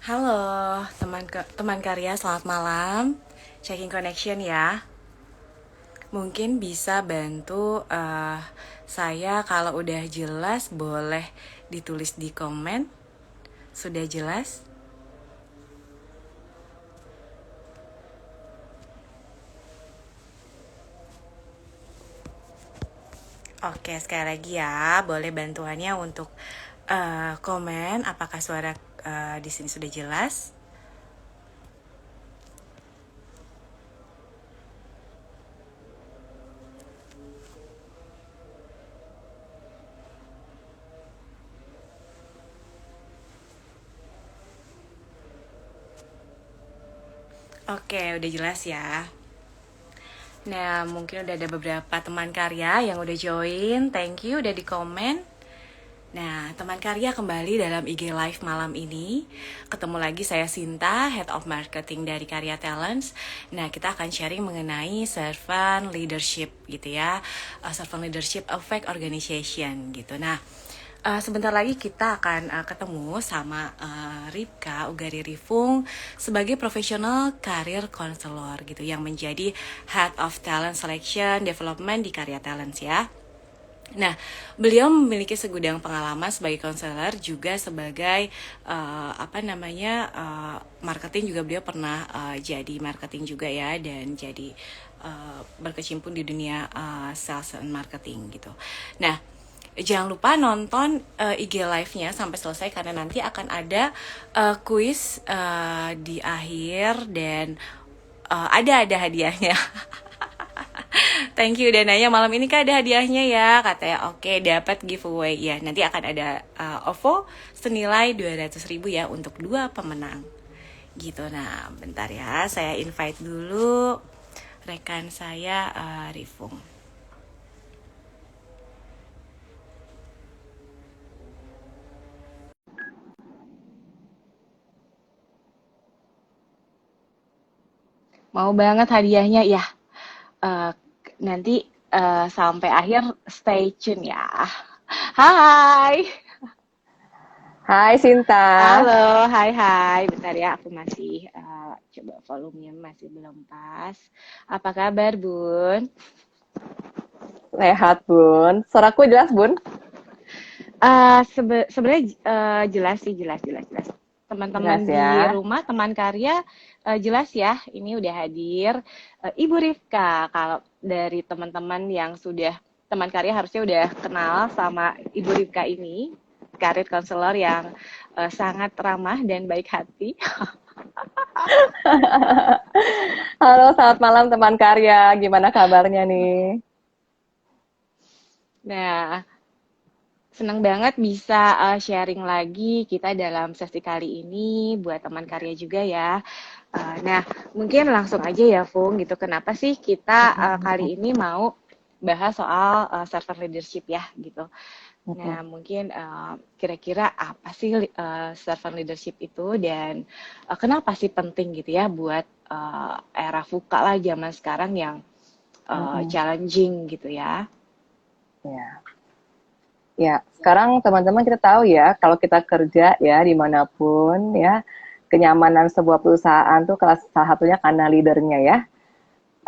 Halo, teman karya, selamat malam. Checking connection ya. Mungkin bisa bantu saya kalau udah jelas boleh ditulis di komen. Sudah jelas? Oke, sekali lagi ya, boleh bantuannya untuk komen apakah suara di sini sudah jelas? Oke, udah jelas ya. Nah, mungkin udah ada beberapa teman karya yang udah join. Thank you udah di komen. Nah, teman karya kembali dalam IG Live malam ini. Ketemu lagi saya Sinta, Head of Marketing dari Karya Talents. Nah, kita akan sharing mengenai servant leadership gitu ya. Servant leadership effect organization gitu. Nah, sebentar lagi kita akan ketemu sama Ripka Ugari Rifung sebagai profesional karir konselor gitu yang menjadi Head of Talent Selection Development di Karya Talents ya. Nah, beliau memiliki segudang pengalaman sebagai konselor juga sebagai marketing juga beliau pernah jadi marketing juga ya dan jadi berkecimpung di dunia sales and marketing gitu. Nah, jangan lupa nonton IG live-nya sampai selesai karena nanti akan ada kuis di akhir dan ada hadiahnya. Thank you udah nanya malam ini Kak ada hadiahnya ya. Katanya oke dapat giveaway ya. Nanti akan ada OVO senilai 200.000 ya untuk 2 pemenang. Gitu. Nah, bentar ya. Saya invite dulu rekan saya Rifung. Mau banget hadiahnya ya. Eh, Nanti sampai akhir stay tune ya. Hai. Hai Sinta, Halo, hai. Bentar ya, aku masih coba volumenya masih belum pas. Apa kabar, Bun? sehat Bun. Suaraku jelas Bun? Sebenarnya jelas sih, jelas. Jelas Teman-teman di ya. rumah, teman karya jelas ya. Ini udah hadir Ibu Rifka. Kalau dari teman-teman yang sudah teman karya harusnya udah kenal sama Ibu Rifka ini, karir konselor yang sangat ramah dan baik hati. Halo, selamat malam teman karya. Gimana kabarnya nih? Nah, senang banget bisa sharing lagi kita dalam sesi kali ini buat teman karya juga ya. Nah, mungkin langsung aja ya, Fung, gitu. Kenapa sih kita kali ini mau bahas soal servant leadership ya, gitu. Nah, mungkin kira-kira apa sih servant leadership itu dan kenapa sih penting gitu ya buat era VUCA lah zaman sekarang yang challenging gitu ya. Ya, ya. Sekarang teman-teman kita tahu ya, kalau kita kerja ya dimanapun ya, kenyamanan sebuah perusahaan tuh salah satunya karena leadernya ya.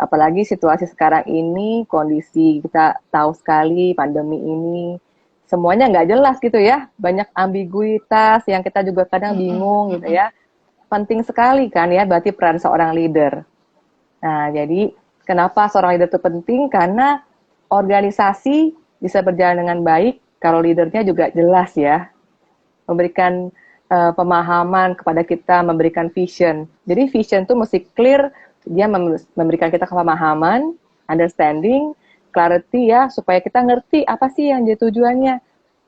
Apalagi situasi sekarang ini, kondisi kita tahu sekali pandemi ini, semuanya nggak jelas gitu ya, banyak ambiguitas yang kita juga kadang Mm-mm, bingung gitu mm-mm. ya. Penting sekali kan ya, berarti peran seorang leader. Nah, jadi kenapa seorang leader itu penting? Karena organisasi bisa berjalan dengan baik kalau leadernya juga jelas ya, memberikan pemahaman kepada kita, memberikan vision. Jadi vision itu mesti clear, dia memberikan kita pemahaman, understanding, clarity ya, supaya kita ngerti apa sih yang jadi tujuannya.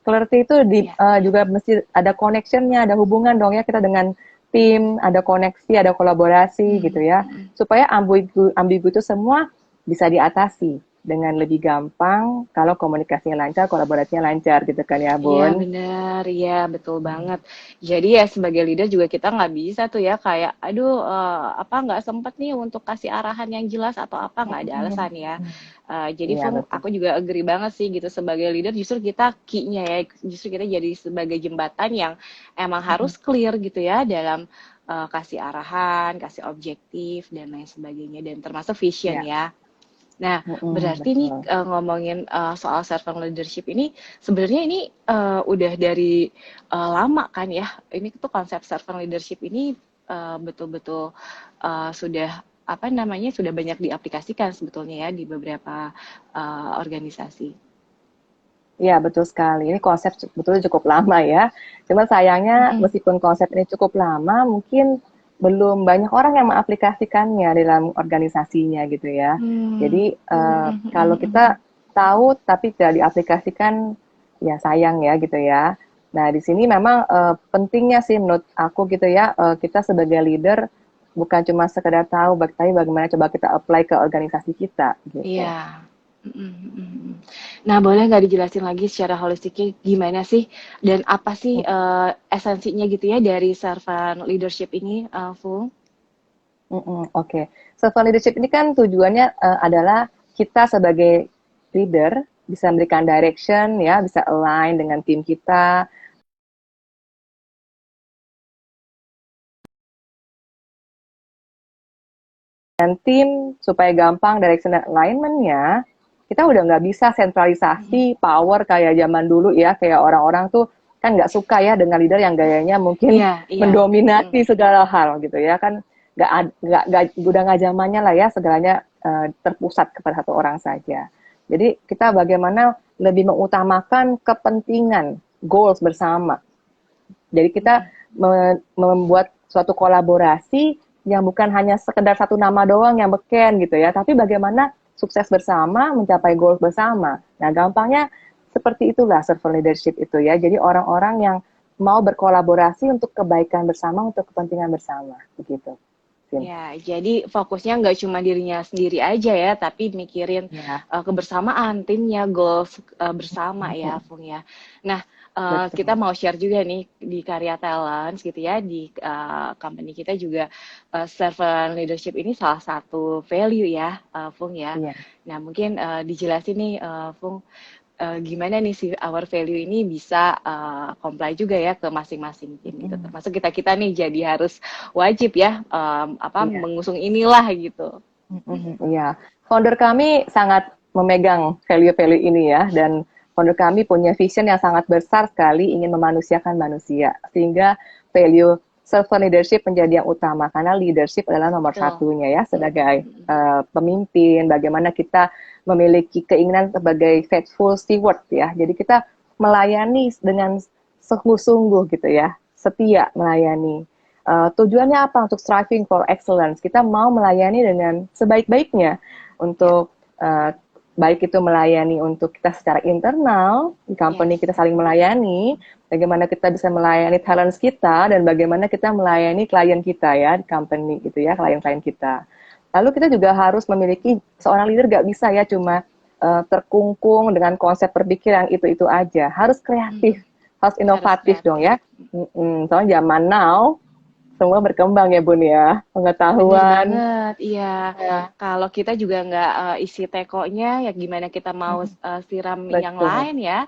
Clarity itu Iya. juga mesti ada connectionnya, ada hubungan dong ya kita dengan tim, ada koneksi, ada kolaborasi gitu Mm, ya, mm-mm. supaya ambigu itu semua bisa diatasi. dengan lebih gampang kalau komunikasinya lancar, kolaborasinya lancar gitu kan ya Iya Bun. benar, iya betul banget. Jadi ya sebagai leader juga kita nggak bisa tuh ya kayak, aduh apa nggak sempet nih untuk kasih arahan yang jelas atau apa nggak ada alasan ya. Jadi Iya Fung, betul. aku juga agree banget sih gitu sebagai leader justru kita key-nya ya, justru kita jadi sebagai jembatan yang emang harus clear gitu ya dalam kasih arahan, kasih objektif dan lain sebagainya dan termasuk vision Ya, ya. Nah, berarti nih betul. ngomongin soal servant leadership ini sebenarnya ini udah dari lama kan ya. Ini tuh konsep servant leadership ini betul-betul sudah apa namanya sudah banyak diaplikasikan sebetulnya ya di beberapa organisasi. Iya, betul sekali. Ini konsep sebetulnya cukup lama ya. Cuma sayangnya Mm-mm. meskipun konsep ini cukup lama, mungkin belum banyak orang yang mengaplikasikannya dalam organisasinya gitu ya. Jadi Hmm. kalau kita tahu tapi tidak diaplikasikan, ya sayang ya gitu ya. Nah, di sini memang pentingnya sih menurut aku gitu ya, kita sebagai leader bukan cuma sekedar tahu, tapi bagaimana coba kita apply ke organisasi kita gitu. Iya. Mm. Nah, boleh nggak dijelasin lagi secara holistiknya gimana sih dan apa sih esensinya gitu ya dari servant leadership ini, Fung? Oke. Servant leadership ini kan tujuannya adalah kita sebagai leader bisa memberikan direction ya, bisa align dengan tim kita dan tim supaya gampang direction dan alignment-nya. Kita udah nggak bisa Mm-mm. sentralisasi power kayak zaman dulu ya, kayak orang-orang tuh kan nggak suka ya dengan leader yang gayanya mungkin Iya, iya. Mm. mendominasi segala hal gitu ya kan, nggak udah nggak zamannya lah ya segalanya terpusat kepada satu orang saja. Jadi kita bagaimana lebih mengutamakan kepentingan goals bersama. Jadi kita membuat suatu kolaborasi yang bukan hanya sekedar satu nama doang yang beken gitu ya, tapi bagaimana sukses bersama, mencapai goal bersama. Nah, gampangnya seperti itulah servant leadership itu ya. Jadi orang-orang yang mau berkolaborasi untuk kebaikan bersama, untuk kepentingan bersama, begitu. Sin. Ya, jadi fokusnya nggak cuma dirinya sendiri aja ya, tapi mikirin Ya, kebersamaan timnya, goals bersama ya, Fung ya. Nah, kita betul. mau share juga nih di Karya Talents gitu ya, di company kita juga servant leadership ini salah satu value ya, Fung ya. Iya. Nah, mungkin dijelasin nih, Fung, gimana nih si our value ini bisa comply juga ya ke masing-masing tim gitu. Termasuk kita-kita nih jadi harus wajib ya apa Iya. mengusung inilah gitu. Iya, founder kami sangat memegang value-value ini ya, dan founder kami punya vision yang sangat besar sekali ingin memanusiakan manusia, sehingga value servant leadership menjadi yang utama karena leadership adalah nomor Betul. satunya ya sebagai pemimpin. Bagaimana kita memiliki keinginan sebagai faithful steward ya, jadi kita melayani dengan sungguh-sungguh gitu ya, setia melayani. Tujuannya apa? Untuk striving for excellence. Kita mau melayani dengan sebaik-baiknya Ya. untuk baik itu melayani untuk kita secara internal di company Yes. kita saling melayani, bagaimana kita bisa melayani talents kita dan bagaimana kita melayani klien kita ya di company gitu ya, klien-klien kita. Lalu kita juga harus memiliki seorang leader gak bisa ya cuma terkungkung dengan konsep berpikir yang itu-itu aja. Harus kreatif, harus Harus inovatif dong kreatif. ya. Soalnya zaman now semua berkembang ya Bun ya, Bener pengetahuan. banget, iya. Ya, Kalau kita juga nggak isi tekonya, ya gimana kita mau siram yang betul. lain ya?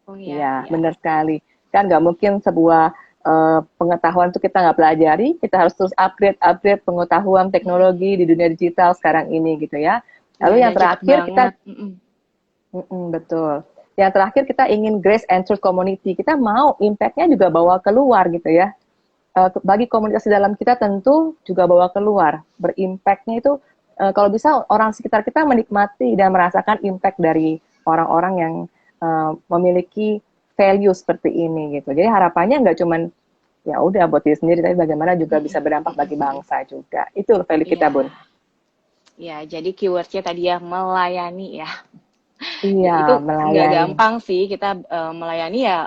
Oh ya, Iya, ya. benar sekali. Kan nggak mungkin sebuah pengetahuan itu kita nggak pelajari, kita harus terus upgrade pengetahuan teknologi di dunia digital sekarang ini gitu ya. Lalu Iya, yang dan cepet terakhir kita, banget. betul. Yang terakhir kita ingin grace and truth community. Kita mau impact-nya juga bawa keluar gitu ya. Bagi komunitas di dalam kita tentu juga bawa keluar. Berimpactnya itu kalau bisa orang sekitar kita menikmati dan merasakan impact dari orang-orang yang memiliki value seperti ini gitu. Jadi harapannya nggak cuman ya udah buat diri sendiri, tapi bagaimana juga bisa berdampak bagi bangsa juga. Itu value kita, Iya, Bun. ya. Jadi keywordnya tadi ya melayani ya. Iya, Itu nggak melayani. gampang sih kita melayani ya,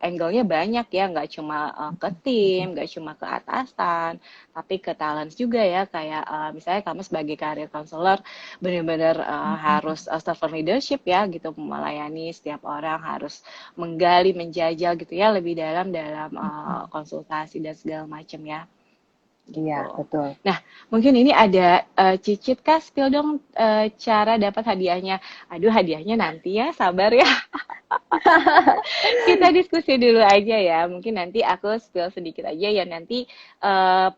angle-nya banyak ya, nggak cuma ke tim, nggak cuma ke atasan, tapi ke talent juga ya, kayak misalnya kamu sebagai career counselor benar-benar harus servant leadership ya gitu, melayani setiap orang, harus menggali, menjajal gitu ya lebih dalam dalam konsultasi dan segala macam ya Iya, gitu. betul. Nah, mungkin ini ada Cicit Kak, spill dong cara dapat hadiahnya. Aduh, hadiahnya nanti ya, sabar ya. Kita diskusi dulu aja ya. Mungkin nanti aku spill sedikit aja ya. Nanti eh,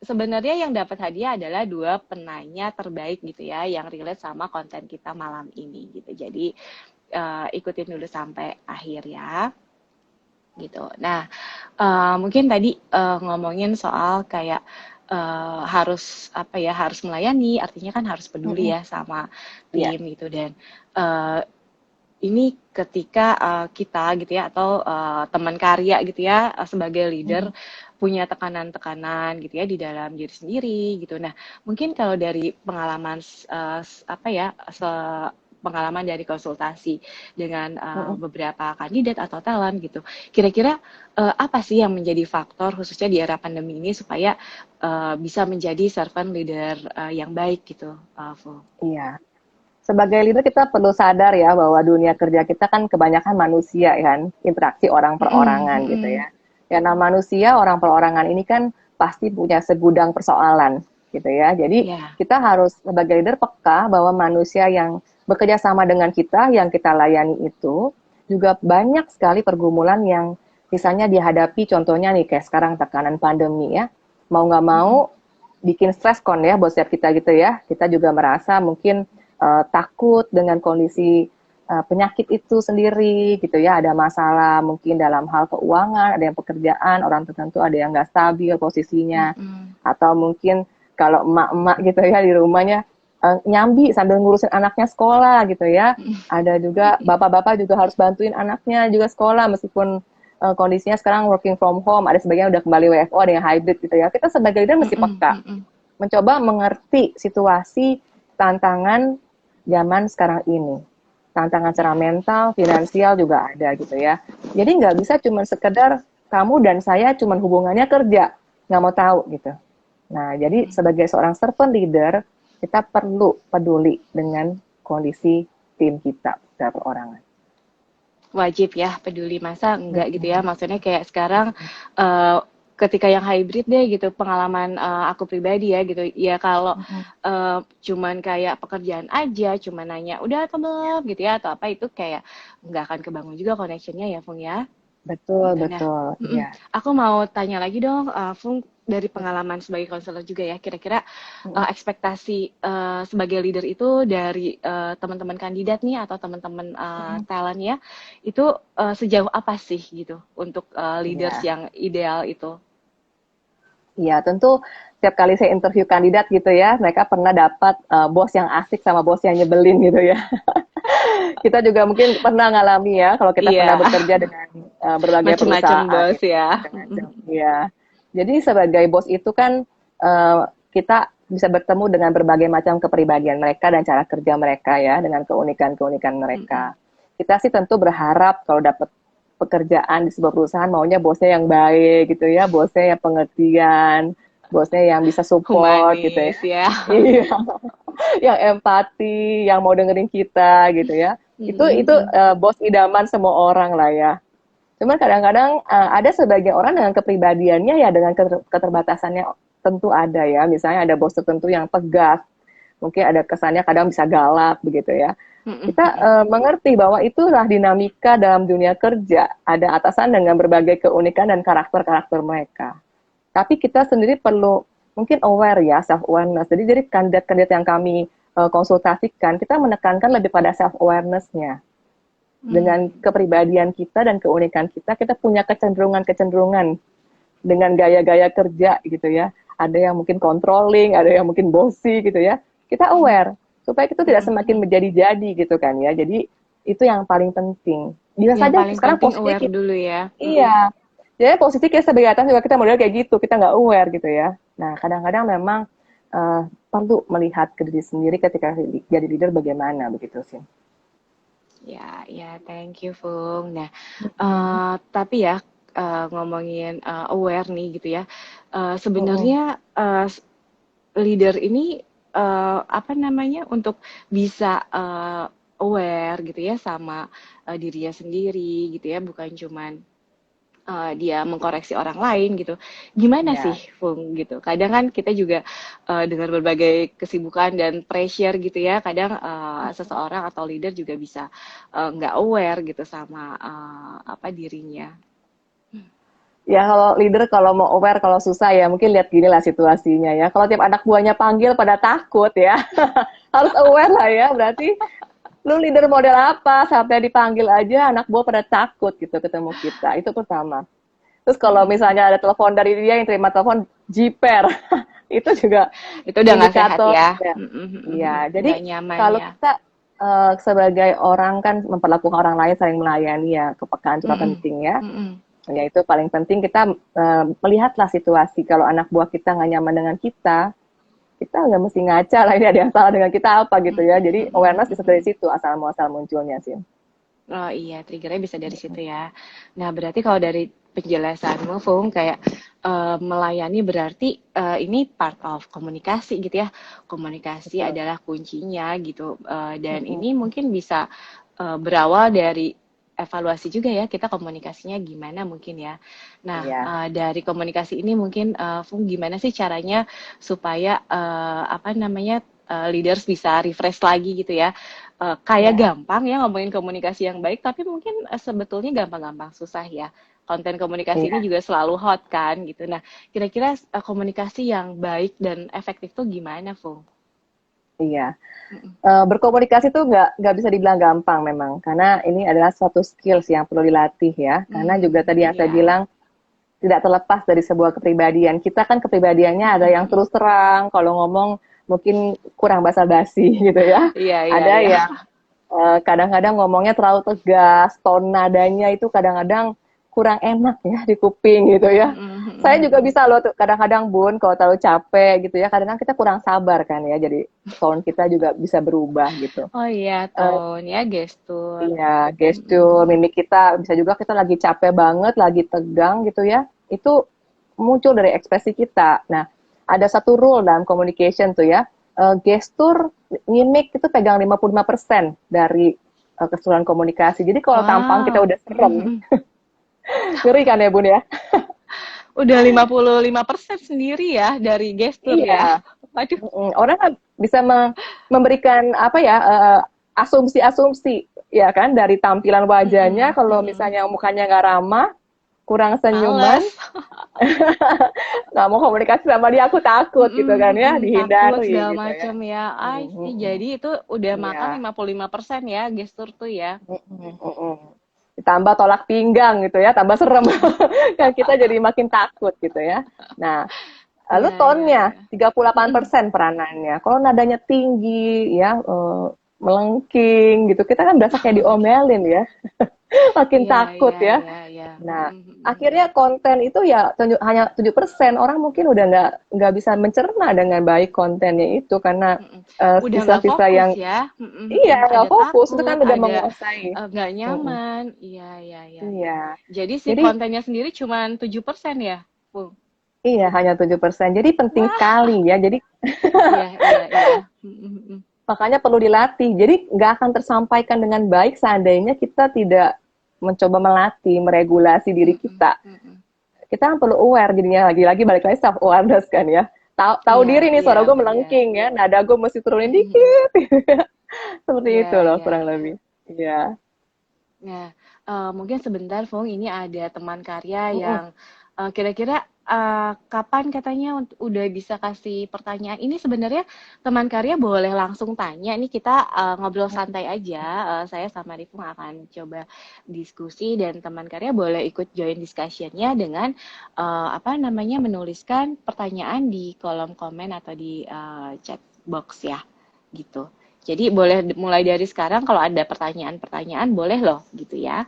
sebenarnya yang dapat hadiah adalah dua penanya terbaik gitu ya, yang relate sama konten kita malam ini gitu. Jadi ikutin dulu sampai akhir ya. Gitu. Nah, mungkin tadi ngomongin soal kayak harus apa ya, harus melayani, artinya kan harus peduli Mm-mm. ya sama Iya. tim gitu dan uh, ini ketika kita gitu ya atau teman karya gitu ya sebagai leader Mm-mm. punya tekanan-tekanan gitu ya di dalam diri sendiri gitu. Nah, mungkin kalau dari pengalaman apa ya pengalaman dari konsultasi dengan Mm-mm. beberapa kandidat atau talent gitu. Kira-kira apa sih yang menjadi faktor khususnya di era pandemi ini supaya bisa menjadi servant leader yang baik gitu, Fu? Iya. Sebagai leader kita perlu sadar ya bahwa dunia kerja kita kan kebanyakan manusia kan, interaksi orang Mm-mm, perorangan gitu mm-mm. ya. Ya nah manusia orang perorangan ini kan pasti punya segudang persoalan gitu ya. Jadi Ya. kita harus sebagai leader peka bahwa manusia yang bekerja sama dengan kita, yang kita layani itu juga banyak sekali pergumulan yang misalnya dihadapi contohnya nih kayak sekarang tekanan pandemi ya. Mau nggak Mm-mm. mau bikin stres kon ya buat setiap kita gitu ya. Kita juga merasa mungkin takut dengan kondisi penyakit itu sendiri gitu ya. Ada masalah mungkin dalam hal keuangan, ada yang pekerjaan, orang tertentu ada yang nggak stabil posisinya. Mm-mm. Atau mungkin kalau emak-emak gitu ya di rumahnya nyambi sambil ngurusin anaknya sekolah gitu ya. Ada juga bapak-bapak juga harus bantuin anaknya juga sekolah meskipun kondisinya sekarang working from home, ada sebagian udah kembali WFO, ada yang hybrid gitu ya. Kita sebagai leader mesti Mm-mm, peka, mm-mm. mencoba mengerti situasi tantangan zaman sekarang ini. Tantangan secara Ya, mental, finansial juga ada gitu ya. Jadi nggak bisa cuma sekedar kamu dan saya cuma hubungannya kerja, nggak mau tahu gitu. Nah, jadi sebagai seorang servant leader, kita perlu peduli dengan kondisi tim kita secara perorangan. wajib ya peduli masa enggak gitu ya. Maksudnya kayak sekarang eh, ketika yang hybrid deh gitu pengalaman aku pribadi ya gitu. Ya kalau cuman kayak pekerjaan aja, cuman nanya udah atau belum gitu ya atau apa itu kayak nggak akan kebangun juga connectionnya ya, Fung ya. Betul, Gitu. Nah, betul. Iya. aku mau tanya lagi dong, Fung, dari pengalaman sebagai konselor juga ya, kira-kira ekspektasi sebagai leader itu dari teman-teman kandidat nih atau teman-teman talent ya, itu sejauh apa sih gitu untuk leaders Iya. yang ideal itu? Iya, tentu setiap kali saya interview kandidat gitu ya, mereka pernah dapat bos yang asik sama bos yang nyebelin gitu ya. Kita juga mungkin pernah ngalami ya, kalau kita pernah Iya, bekerja dengan berbagai macem-macem perusahaan bos gitu ya, ya. macam-macam. Iya. Jadi sebagai bos itu kan kita bisa bertemu dengan berbagai macam kepribadian mereka dan cara kerja mereka ya, dengan keunikan-keunikan mereka. Kita sih tentu berharap kalau dapat pekerjaan di sebuah perusahaan maunya bosnya yang baik gitu ya, bosnya yang pengertian, bosnya yang bisa support gitu ya. Humanis ya. Iya, yang empati, yang mau dengerin kita gitu ya. Itu bos idaman semua orang lah ya. Cuman kadang-kadang ada sebagian orang dengan kepribadiannya ya dengan keterbatasannya tentu ada ya. Misalnya ada bos tertentu yang tegas, mungkin ada kesannya kadang bisa galak begitu ya. Kita mengerti bahwa itulah dinamika dalam dunia kerja. Ada atasan dengan berbagai keunikan dan karakter-karakter mereka. Tapi kita sendiri perlu mungkin aware ya, self awareness. Jadi kandidat-kandidat yang kami konsultasikan, kita menekankan lebih pada self awareness-nya. Dengan kepribadian kita dan keunikan kita, kita punya kecenderungan-kecenderungan dengan gaya-gaya kerja gitu ya. Ada yang mungkin controlling, ada yang mungkin bossy gitu ya. Kita aware supaya kita tidak semakin menjadi-jadi gitu kan ya. Jadi itu yang paling penting. Bisa Yang saja paling sekarang penting posisinya aware dulu ya. iya. Jadi posisi kita sebagai atas juga kita model kayak gitu, kita nggak aware gitu ya. Nah kadang-kadang memang perlu melihat ke diri sendiri ketika jadi leader bagaimana begitu sih. Ya, ya, thank you, Fung. Nah, Mm-mm. tapi ya ngomongin aware nih gitu ya. Mm-mm. Sebenarnya leader ini apa namanya untuk bisa aware gitu ya sama dirinya sendiri gitu ya, bukan cuman dia mengkoreksi orang lain gitu. Gimana sih, Ya. Fung gitu? Kadang kan kita juga dengan berbagai kesibukan dan pressure gitu ya, kadang seseorang atau leader juga bisa nggak aware gitu sama apa dirinya. Ya kalau leader kalau mau aware kalau susah ya mungkin lihat gini lah situasinya ya. Kalau tiap anak buahnya panggil pada takut ya. Harus aware lah ya. Berarti lu leader model apa sampai dipanggil aja anak buah pada takut gitu ketemu kita. Itu pertama. Terus kalau misalnya ada telepon dari dia yang terima telepon jiper. Itu juga Itu udah nggak sehat indikator ya. ya. Iya, Nggak jadi nyaman kalau ya. kita sebagai orang kan memperlakukan orang lain saling melayani ya, kepekaan itu Mm-mm. penting ya. Mm-mm. Ya itu paling penting kita melihatlah situasi kalau anak buah kita nggak nyaman dengan kita nggak mesti ngaca lah ini ada yang salah dengan kita apa gitu ya. Jadi awareness bisa dari situ asal muasal munculnya sih. Oh iya, triggernya bisa dari situ ya. Nah, berarti kalau dari penjelasanmu, Fung, kayak melayani berarti ini part of komunikasi gitu ya. Komunikasi Betul. adalah kuncinya gitu. Dan ini mungkin bisa berawal dari evaluasi juga ya, kita komunikasinya gimana mungkin ya. Nah, Iya, dari komunikasi ini mungkin Fung gimana sih caranya supaya apa namanya leaders bisa refresh lagi gitu ya. Kayak iya, gampang ya ngomongin komunikasi yang baik, tapi mungkin sebetulnya gampang-gampang susah ya. Konten komunikasi ini iya, juga selalu hot kan gitu. Nah, kira-kira komunikasi yang baik dan efektif tuh gimana, Fung? iya. Mm-mm. Berkomunikasi tuh nggak bisa dibilang gampang memang, karena ini adalah suatu skills yang perlu dilatih ya. Karena juga tadi yang saya Iya. bilang tidak terlepas dari sebuah kepribadian. Kita kan kepribadiannya ada yang Mm-mm. terus terang, kalau ngomong mungkin kurang basa-basi gitu ya. Iya, iya, Ada iya. yang kadang-kadang ngomongnya terlalu tegas, tone nadanya itu kadang-kadang kurang enak ya di kuping gitu ya. Saya juga Mm-mm. bisa loh tuh kadang-kadang Bun kalau terlalu capek gitu ya, kadang-kadang kita kurang sabar kan ya, jadi tone kita juga bisa berubah gitu. Oh iya, Eh, tone ya, gestur. iya, gestur, Mm-mm. mimik kita bisa juga kita lagi capek banget, lagi tegang gitu ya. Itu muncul dari ekspresi kita. Nah, ada satu rule dalam communication tuh ya. Gestur, mimik itu pegang 55% dari keseluruhan komunikasi. Jadi kalau tampang kita Wow. udah serem, ngeri kan ya Bun ya? Udah 55% sendiri ya dari gestur ya. Iya. Waduh, Orang kan bisa memberikan apa ya asumsi-asumsi ya kan dari tampilan wajahnya mm-mm, kalau mm-mm. misalnya mukanya nggak ramah kurang senyuman Males. nggak mau komunikasi sama dia aku takut gitu kan ya Takut dihindari segala gitu ya. macam ya. I Mm, mm, see. mm. Jadi itu udah makan Iya. 55% ya gestur tuh ya. Ditambah tolak pinggang gitu ya tambah serem kan kita jadi makin takut gitu ya. Nah, lalu Iya, iya, tonnya iya. 38% peranannya. Kalau nadanya tinggi ya melengking gitu, kita kan berasa kayak diomelin ya, makin Iya, takut iya, ya. iya, iya. Nah, akhirnya konten itu ya hanya 7%. Orang mungkin udah nggak bisa mencerna dengan baik kontennya itu karena Udah nggak sisa-sisa fokus yang ya. iya nggak Ada fokus itu takut, kan udah ada menguasai. nggak Mm-mm. nyaman. Iya, iya, iya, iya. Iya. Jadi si Jadi kontennya sendiri cuma 7% ya, Bung? iya hanya 7%. Jadi penting Wah, sekali ya. Jadi iya, iya, iya. makanya perlu dilatih. Jadi nggak akan tersampaikan dengan baik seandainya kita tidak mencoba melatih, meregulasi diri kita. Kita kan perlu aware jadinya lagi-lagi balik lagi self awareness kan ya. Tahu Iya, diri nih iya, suara gue iya. melengking ya, nada gue mesti turunin Mhm. dikit. Seperti Iya, itu loh iya, kurang iya. lebih. Iya. Nah, mungkin sebentar, Fung, ini ada teman karya Mm-mm. yang kira-kira kapan katanya udah bisa kasih pertanyaan. Ini sebenarnya teman karya boleh langsung tanya. Ini kita ngobrol santai aja. Saya sama Rifung akan coba diskusi dan teman karya boleh ikut join discussion-nya dengan apa namanya menuliskan pertanyaan di kolom komen atau di chat box ya, gitu. Jadi boleh mulai dari sekarang kalau ada pertanyaan-pertanyaan boleh loh gitu ya.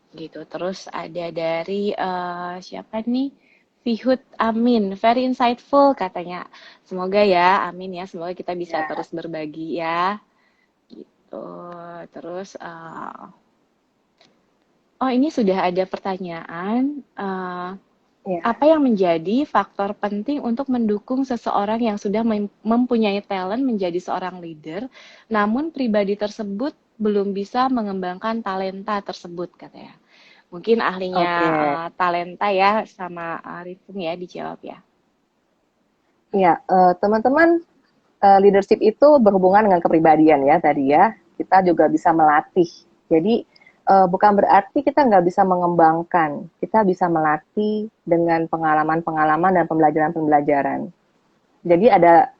Gitu. Terus ada dari siapa nih? Fihut Amin, very insightful katanya. Semoga ya, amin ya. Semoga kita bisa Ya, terus berbagi ya. Gitu. Terus, oh ini sudah ada pertanyaan. ya. Apa yang menjadi faktor penting untuk mendukung seseorang yang sudah mempunyai talent menjadi seorang leader, namun pribadi tersebut belum bisa mengembangkan talenta tersebut, katanya. Mungkin ahlinya Oke. talenta ya, sama Rifung ya, dijawab ya. Ya, teman-teman, leadership itu berhubungan dengan kepribadian ya tadi ya. Kita juga bisa melatih. Jadi bukan berarti kita nggak bisa mengembangkan. Kita bisa melatih dengan pengalaman-pengalaman dan pembelajaran-pembelajaran. Jadi ada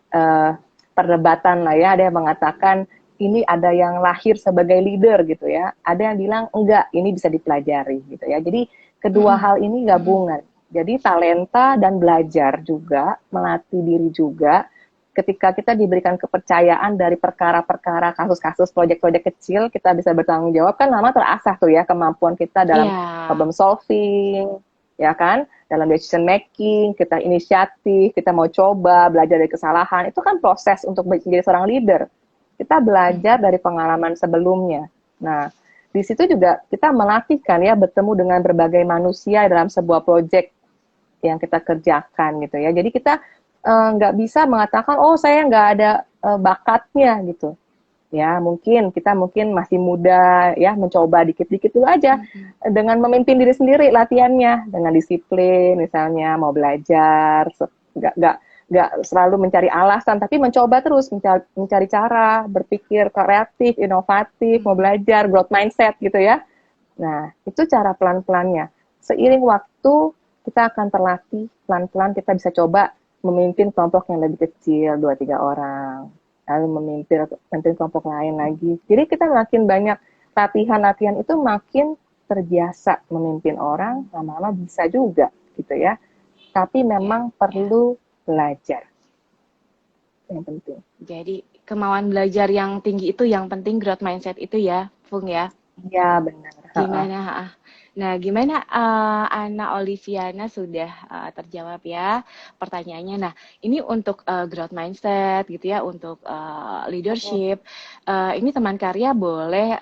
perdebatan lah ya. Ada yang mengatakan ini ada yang lahir sebagai leader gitu ya. Ada yang bilang enggak, ini bisa dipelajari gitu ya. Jadi kedua hal ini gabungan. Jadi talenta dan belajar juga, melatih diri juga. Ketika kita diberikan kepercayaan dari perkara-perkara, kasus-kasus, proyek-proyek kecil, kita bisa bertanggung jawab, kan lama terasah tuh ya kemampuan kita dalam Iya. problem solving, ya kan? Dalam decision making, kita inisiatif, kita mau coba, belajar dari kesalahan, itu kan proses untuk menjadi seorang leader. Kita belajar dari pengalaman sebelumnya. Nah, di situ juga kita melatihkan ya bertemu dengan berbagai manusia dalam sebuah proyek yang kita kerjakan gitu ya. Jadi kita nggak bisa mengatakan oh saya nggak ada bakatnya gitu. Ya kita mungkin masih muda ya, mencoba dikit-dikit dulu aja dengan memimpin diri sendiri latihannya dengan disiplin misalnya mau belajar nggak selalu mencari alasan tapi mencoba terus mencari cara berpikir kreatif inovatif mau belajar growth mindset gitu ya. Nah itu cara pelan-pelannya seiring waktu kita akan terlatih pelan-pelan kita bisa coba memimpin kelompok yang lebih kecil 2-3 orang lalu memimpin kelompok lain lagi. Jadi kita makin banyak latihan-latihan itu makin terbiasa memimpin orang, lama-lama bisa juga gitu ya. Tapi Ya, memang ya. perlu belajar. Yang penting. Jadi kemauan belajar yang tinggi itu yang penting, growth mindset itu ya, Fung ya. Iya benar. Gimana? Nah, gimana Ana Oliviana sudah terjawab ya pertanyaannya. Nah, ini untuk growth mindset gitu ya, untuk leadership. Ini teman karya boleh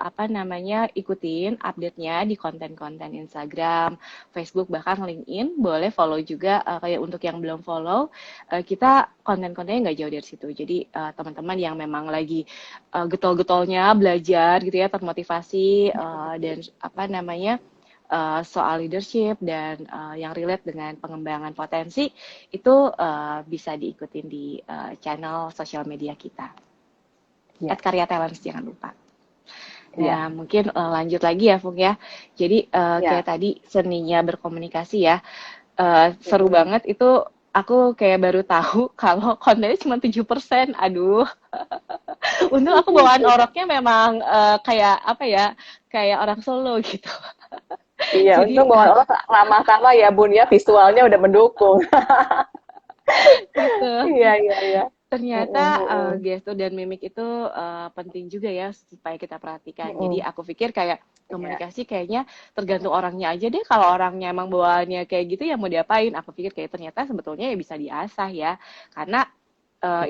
apa namanya ikutin update-nya di konten-konten Instagram, Facebook bahkan LinkedIn. Boleh follow juga kayak untuk yang belum follow, kita konten-kontennya nggak jauh dari situ. Jadi teman-teman yang memang lagi getol-getolnya belajar gitu ya, termotivasi dan apa namanya soal leadership dan yang relate dengan pengembangan potensi itu bisa diikutin di channel sosial media kita. Iya. @karyatalents jangan lupa. Iya. Nah, mungkin lanjut lagi ya, Fung ya. Jadi kayak Iya. tadi seninya berkomunikasi ya, seru banget itu. Aku kayak baru tahu kalau kontennya cuma 7%. Aduh, untung aku bawaan oroknya memang kayak apa ya, kayak orang Solo gitu. Iya, Jadi untung bahwa Allah ramah tamah ya Bun ya, visualnya udah mendukung. gitu. Iya, iya, iya. Ternyata gestur dan mimik itu penting juga ya supaya kita perhatikan. Jadi aku pikir kayak Iya, komunikasi kayaknya tergantung orangnya aja deh. Kalau orangnya emang bawaannya kayak gitu ya mau diapain. Aku pikir kayak ternyata sebetulnya ya bisa diasah ya. Karena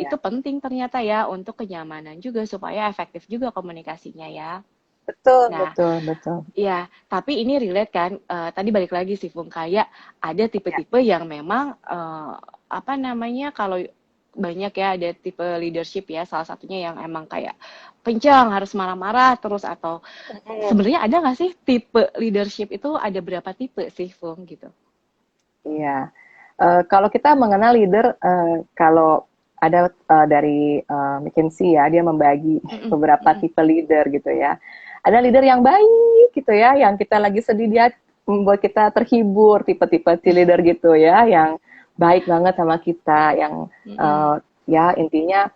itu iya. penting ternyata ya untuk kenyamanan juga supaya efektif juga komunikasinya ya. Betul, Nah, betul, betul. ya, tapi ini relate kan, tadi balik lagi sih Fung, kayak ada Ya. tipe-tipe yang memang, apa namanya, kalau banyak ya ada tipe leadership ya, salah satunya yang emang kayak kencang, harus marah-marah terus, atau sebenarnya ada nggak sih tipe leadership itu ada berapa tipe sih Fung gitu? Iya. Kalau kita mengenal leader, kalau ada dari McKinsey ya, dia membagi Mm-mm, beberapa mm-mm, tipe leader gitu ya. Ada leader yang baik gitu ya, yang kita lagi sedih dia membuat kita terhibur, tipe-tipe leader gitu ya, yang baik banget sama kita, yang mm-mm, ya intinya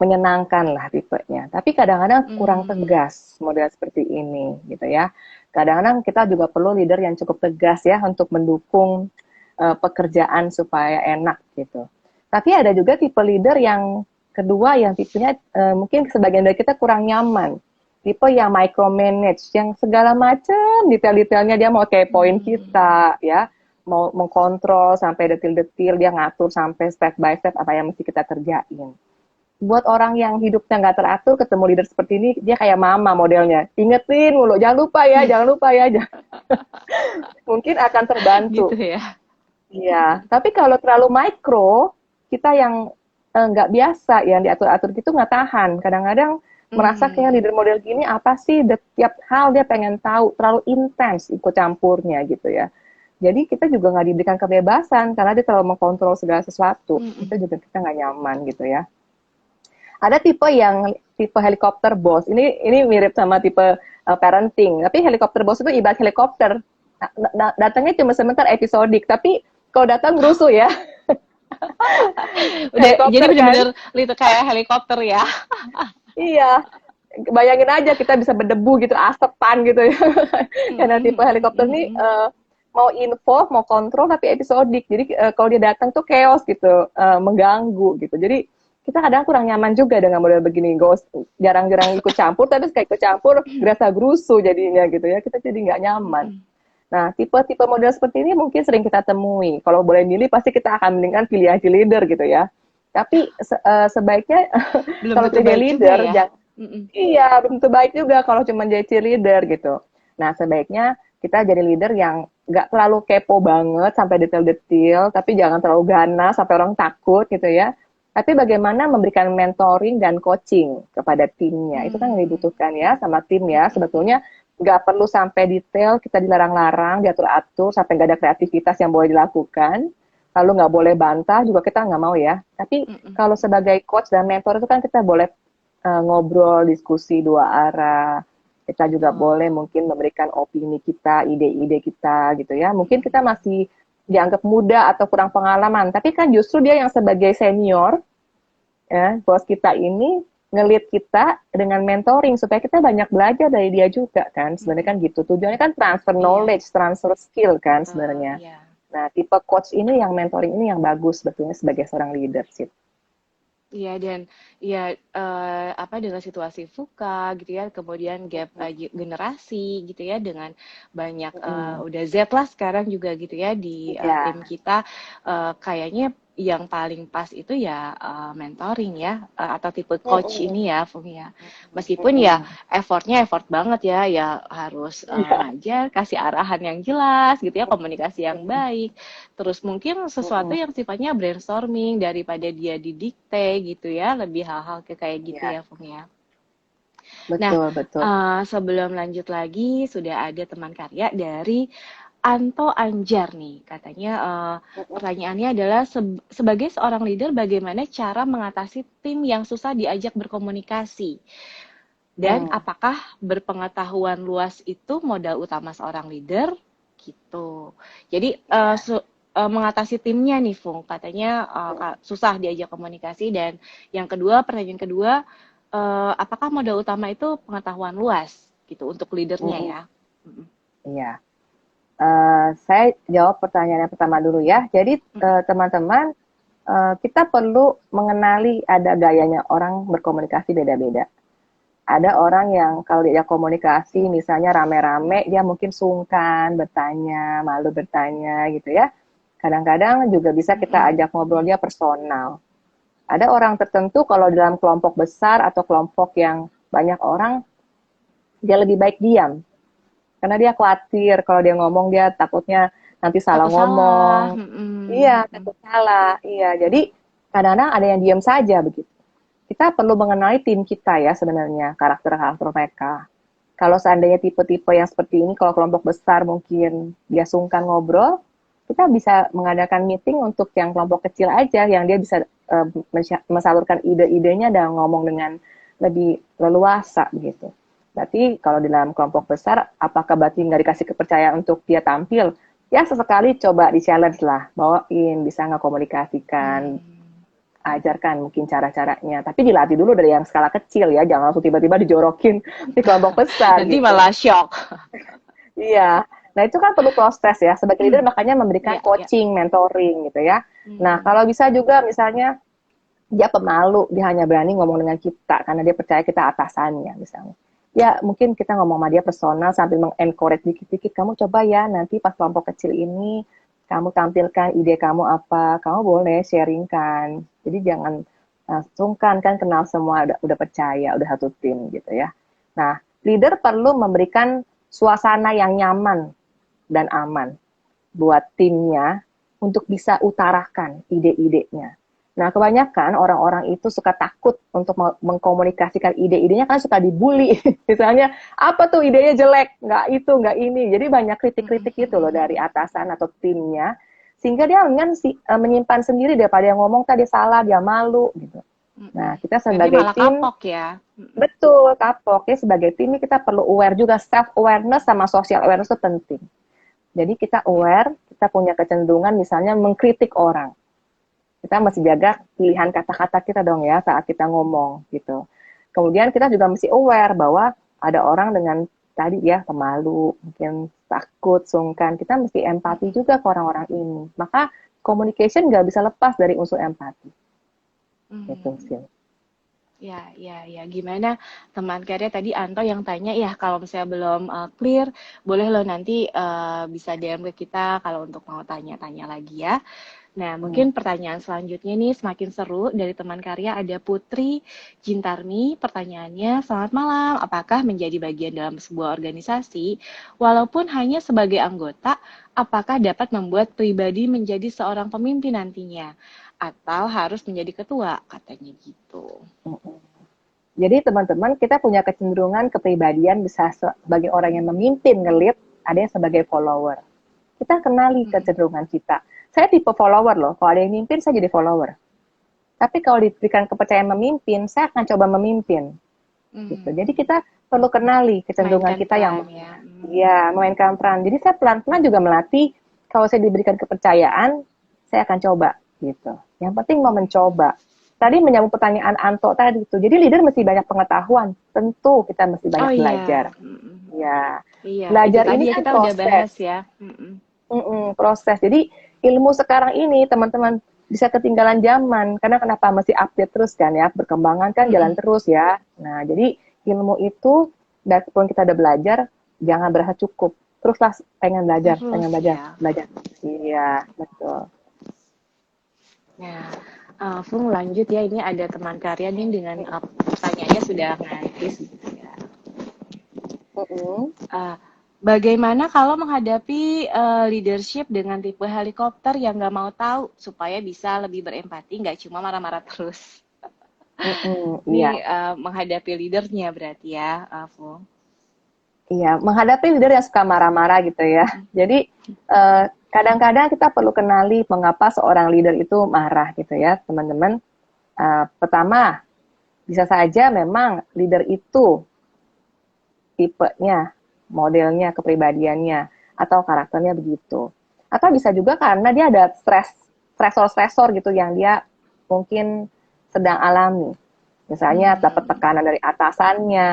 menyenangkan lah tipenya. Tapi kadang-kadang kurang mm, tegas model seperti ini gitu ya. Kadang-kadang kita juga perlu leader yang cukup tegas ya untuk mendukung pekerjaan supaya enak gitu. Tapi ada juga tipe leader yang kedua yang tipenya mungkin sebagian dari kita kurang nyaman. Tipe yang micromanage, yang segala macam detail-detailnya dia mau kepoin mm, kita ya. mau mengkontrol sampai detil-detil, dia ngatur sampai step by step apa yang mesti kita kerjain. Buat orang yang hidupnya nggak teratur, ketemu leader seperti ini, dia kayak mama modelnya. Ingetin mulu, jangan lupa ya, jangan lupa ya. Mungkin akan Gitu terbantu. ya. Iya, tapi kalau terlalu mikro, kita yang nggak biasa, yang diatur-atur gitu nggak tahan. Kadang-kadang merasa kayak Hmm. leader model gini apa sih, tiap hal dia pengen tahu, terlalu intens ikut campurnya gitu ya. Jadi kita juga nggak diberikan kebebasan karena dia terlalu mengkontrol segala sesuatu. Itu Mm-mm. juga kita nggak nyaman gitu ya. Ada tipe yang tipe helikopter boss. Ini mirip sama tipe parenting. Tapi helikopter boss itu ibarat helikopter. Datangnya cuma sebentar episodik, tapi kalau datang rusuh ya. Udah jadi Helikopter kan? bener-bener itu kayak helikopter ya. Iya. Bayangin aja kita bisa berdebu gitu, asepan gitu ya. Karena tipe helikopter ini Mm-mm. mau info, mau kontrol tapi episodik. Jadi kalau dia datang tuh chaos gitu, mengganggu gitu. Jadi kita kadang kurang nyaman juga dengan model begini. Ghost jarang-jarang ikut campur, tapi kayak ikut campur gerasa gerusu jadinya gitu ya. Kita jadi nggak nyaman. Mm-mm. Nah, tipe-tipe model seperti ini mungkin sering kita temui. Kalau boleh milih, pasti kita akan mendingan pilih aja leader gitu ya. Tapi sebaiknya Belum kalau tentu jadi baik juga leader, ya. jangan. Mm-mm. Iya, belum tentu baik juga kalau cuma jadi cheerleader gitu. Nah, sebaiknya kita jadi leader yang nggak terlalu kepo banget sampai detail-detail, tapi jangan terlalu ganas sampai orang takut gitu ya. Tapi bagaimana memberikan mentoring dan coaching kepada timnya. Itu kan yang Hmm. dibutuhkan ya sama tim ya. Mm-mm. Sebetulnya nggak perlu sampai detail, kita dilarang-larang, diatur-atur, sampai nggak ada kreativitas yang boleh dilakukan. Lalu nggak boleh bantah, juga kita nggak mau ya. Tapi Mm-mm. kalau sebagai coach dan mentor itu kan kita boleh ngobrol, diskusi dua arah. Kita juga Betul. boleh mungkin memberikan opini kita, ide-ide kita gitu ya. Mungkin kita Mm-mm. masih dianggap muda atau kurang pengalaman, tapi kan justru dia yang sebagai senior, ya, bos kita ini ngelit kita dengan mentoring supaya kita banyak belajar dari dia juga kan. Sebenarnya kan Mm-mm. gitu. Tujuannya kan transfer Iya, knowledge, transfer skill kan betul. sebenarnya. Iya. Nah, tipe coach ini yang mentoring ini yang bagus sebetulnya sebagai seorang leadership. Iya dan ya apa dengan situasi VUCA gitu ya, kemudian gap generasi gitu ya dengan banyak Mm-mm. udah Z lah sekarang juga gitu ya di Iya, tim kita kayaknya yang paling pas itu ya mentoring ya atau tipe coach mm-mm. ini ya Fung ya. Meskipun ya Mm-mm. effortnya effort banget ya ya harus Iya. ngajar, kasih arahan yang jelas gitu ya, komunikasi yang baik. Terus mungkin sesuatu Mm-mm. yang sifatnya brainstorming daripada dia didikte gitu ya, lebih hal-hal kayak gitu Iya, ya, Fung ya. Nah, betul betul. sebelum lanjut lagi, sudah ada teman karya dari Anto Anjar nih. Katanya pertanyaannya adalah sebagai seorang leader, bagaimana cara mengatasi tim yang susah diajak berkomunikasi? Dan Hmm, apakah berpengetahuan luas itu modal utama seorang leader? Gitu. Jadi iya. mengatasi timnya nih, Fung. Katanya susah diajak komunikasi. Dan yang kedua, pertanyaan kedua, apakah modal utama itu pengetahuan luas gitu untuk leadernya Mm-mm. ya? Mm-mm. Iya. Saya jawab pertanyaan yang pertama dulu ya. Jadi Mm-mm. teman-teman, kita perlu mengenali ada gayanya orang berkomunikasi beda-beda. Ada orang yang kalau diajak komunikasi, misalnya rame-rame, dia mungkin sungkan bertanya, malu bertanya gitu ya. Kadang-kadang juga bisa kita Mm-mm. ajak ngobrol dia personal. Ada orang tertentu kalau dalam kelompok besar atau kelompok yang banyak orang, dia lebih baik diam. Karena dia khawatir kalau dia ngomong dia takutnya nanti salah Takut salah. ngomong. Mm-mm. Iya, takut salah. Iya, jadi kadang-kadang ada yang diam saja begitu. Kita perlu mengenali tim kita ya sebenarnya, karakter-karakter mereka. Kalau seandainya tipe-tipe yang seperti ini, kalau kelompok besar mungkin dia sungkan ngobrol, kita bisa mengadakan meeting untuk yang kelompok kecil aja, yang dia bisa mensalurkan ide-idenya dan ngomong dengan lebih leluasa begitu. Berarti kalau di dalam kelompok besar, apakah berarti nggak dikasih kepercayaan untuk dia tampil? Ya sesekali coba di-challenge lah, bawain, bisa nggak komunikasikan, Hmm. ajarkan mungkin cara-caranya. Tapi dilatih dulu dari yang skala kecil ya, jangan langsung tiba-tiba dijorokin di kelompok besar Nanti gitu. malah shock. Iya. Nah, itu kan perlu proses ya. Sebagai leader makanya memberikan Ya, ya. coaching, mentoring gitu ya. Nah, Hmm. kalau bisa juga misalnya dia pemalu, dia hanya berani ngomong dengan kita karena dia percaya kita atasannya misalnya. Ya, mungkin kita ngomong sama dia personal sambil mengencourage dikit-dikit, kamu coba ya nanti pas kelompok kecil ini kamu tampilkan ide kamu apa, kamu boleh sharingkan. Jadi jangan sungkan, kan kenal semua, udah percaya, udah satu tim gitu ya. Nah, leader perlu memberikan suasana yang nyaman dan aman buat timnya untuk bisa utarakan ide-idenya. Nah, kebanyakan orang-orang itu suka takut untuk mengkomunikasikan ide-idenya karena suka dibully. Misalnya, apa tuh idenya jelek, nggak itu, nggak ini. Jadi banyak kritik-kritik gitu loh dari atasan atau timnya. Sehingga dia menyimpan sendiri daripada yang ngomong tadi salah, dia malu gitu. Nah, kita Berarti sebagai malah tim, kapok ya. betul, kapok. Ya, sebagai tim ini kita perlu aware juga, self-awareness sama social awareness itu penting. Jadi kita aware, kita punya kecenderungan misalnya mengkritik orang. Kita mesti jaga pilihan kata-kata kita dong ya saat kita ngomong gitu. Kemudian kita juga mesti aware bahwa ada orang dengan tadi ya pemalu, mungkin takut, sungkan. Kita mesti empati juga ke orang-orang ini. Maka communication nggak bisa lepas dari unsur empati. Gitu sih. Ya, ya, ya. Gimana teman karya tadi Anto yang tanya ya, kalau misalnya belum clear, boleh lo nanti bisa DM ke kita kalau untuk mau tanya-tanya lagi ya. Nah, mungkin pertanyaan selanjutnya nih semakin seru dari teman karya ada Putri Jintarmi. Pertanyaannya, selamat malam. Apakah menjadi bagian dalam sebuah organisasi, walaupun hanya sebagai anggota, apakah dapat membuat pribadi menjadi seorang pemimpin nantinya? Atau harus menjadi ketua? Katanya gitu. Jadi teman-teman, kita punya kecenderungan kepribadian bisa sebagai orang yang memimpin, nge-lead, ada yang sebagai follower. Kita kenali kecenderungan kita. Saya tipe follower loh, kalau ada yang mimpin, saya jadi follower. Tapi kalau diberikan kepercayaan memimpin, saya akan coba memimpin. Gitu. Jadi kita perlu kenali kecenderungan Mainkan kita yang peran, ya memainkan peran. Jadi saya pelan-pelan juga melatih, kalau saya diberikan kepercayaan, saya akan coba. Gitu. Yang penting mau mencoba. Tadi menyambung pertanyaan Anto tadi itu. Jadi leader mesti banyak pengetahuan. Tentu kita mesti banyak Oh belajar. iya. Ya. Iya, itu Belajar tadi ini ya kan kita udah bahas proses. ya. Proses. Jadi ilmu sekarang ini teman-teman bisa ketinggalan zaman karena kenapa mesti update terus kan ya, perkembangan kan jalan terus ya. Nah, jadi ilmu itu walaupun kita udah belajar, jangan berasa cukup. Teruslah pengen belajar, Terus ya. belajar. Iya, betul. Nah, Fung lanjut ya. Ini ada teman karya nih dengan pertanyaannya sudah ngantri sebenarnya. Uh, Bagaimana kalau menghadapi leadership dengan tipe helikopter yang nggak mau tahu supaya bisa lebih berempati, nggak cuma marah-marah terus. Iya. Ini menghadapi leadernya berarti ya, Fung. Iya, menghadapi leader yang suka marah-marah gitu ya. Jadi kadang-kadang kita perlu kenali mengapa seorang leader itu marah gitu ya, teman-teman. Pertama, bisa saja memang leader itu tipenya, modelnya, kepribadiannya, atau karakternya begitu. Atau bisa juga karena dia ada stresor-stresor gitu yang dia mungkin sedang alami. Misalnya dapat tekanan dari atasannya,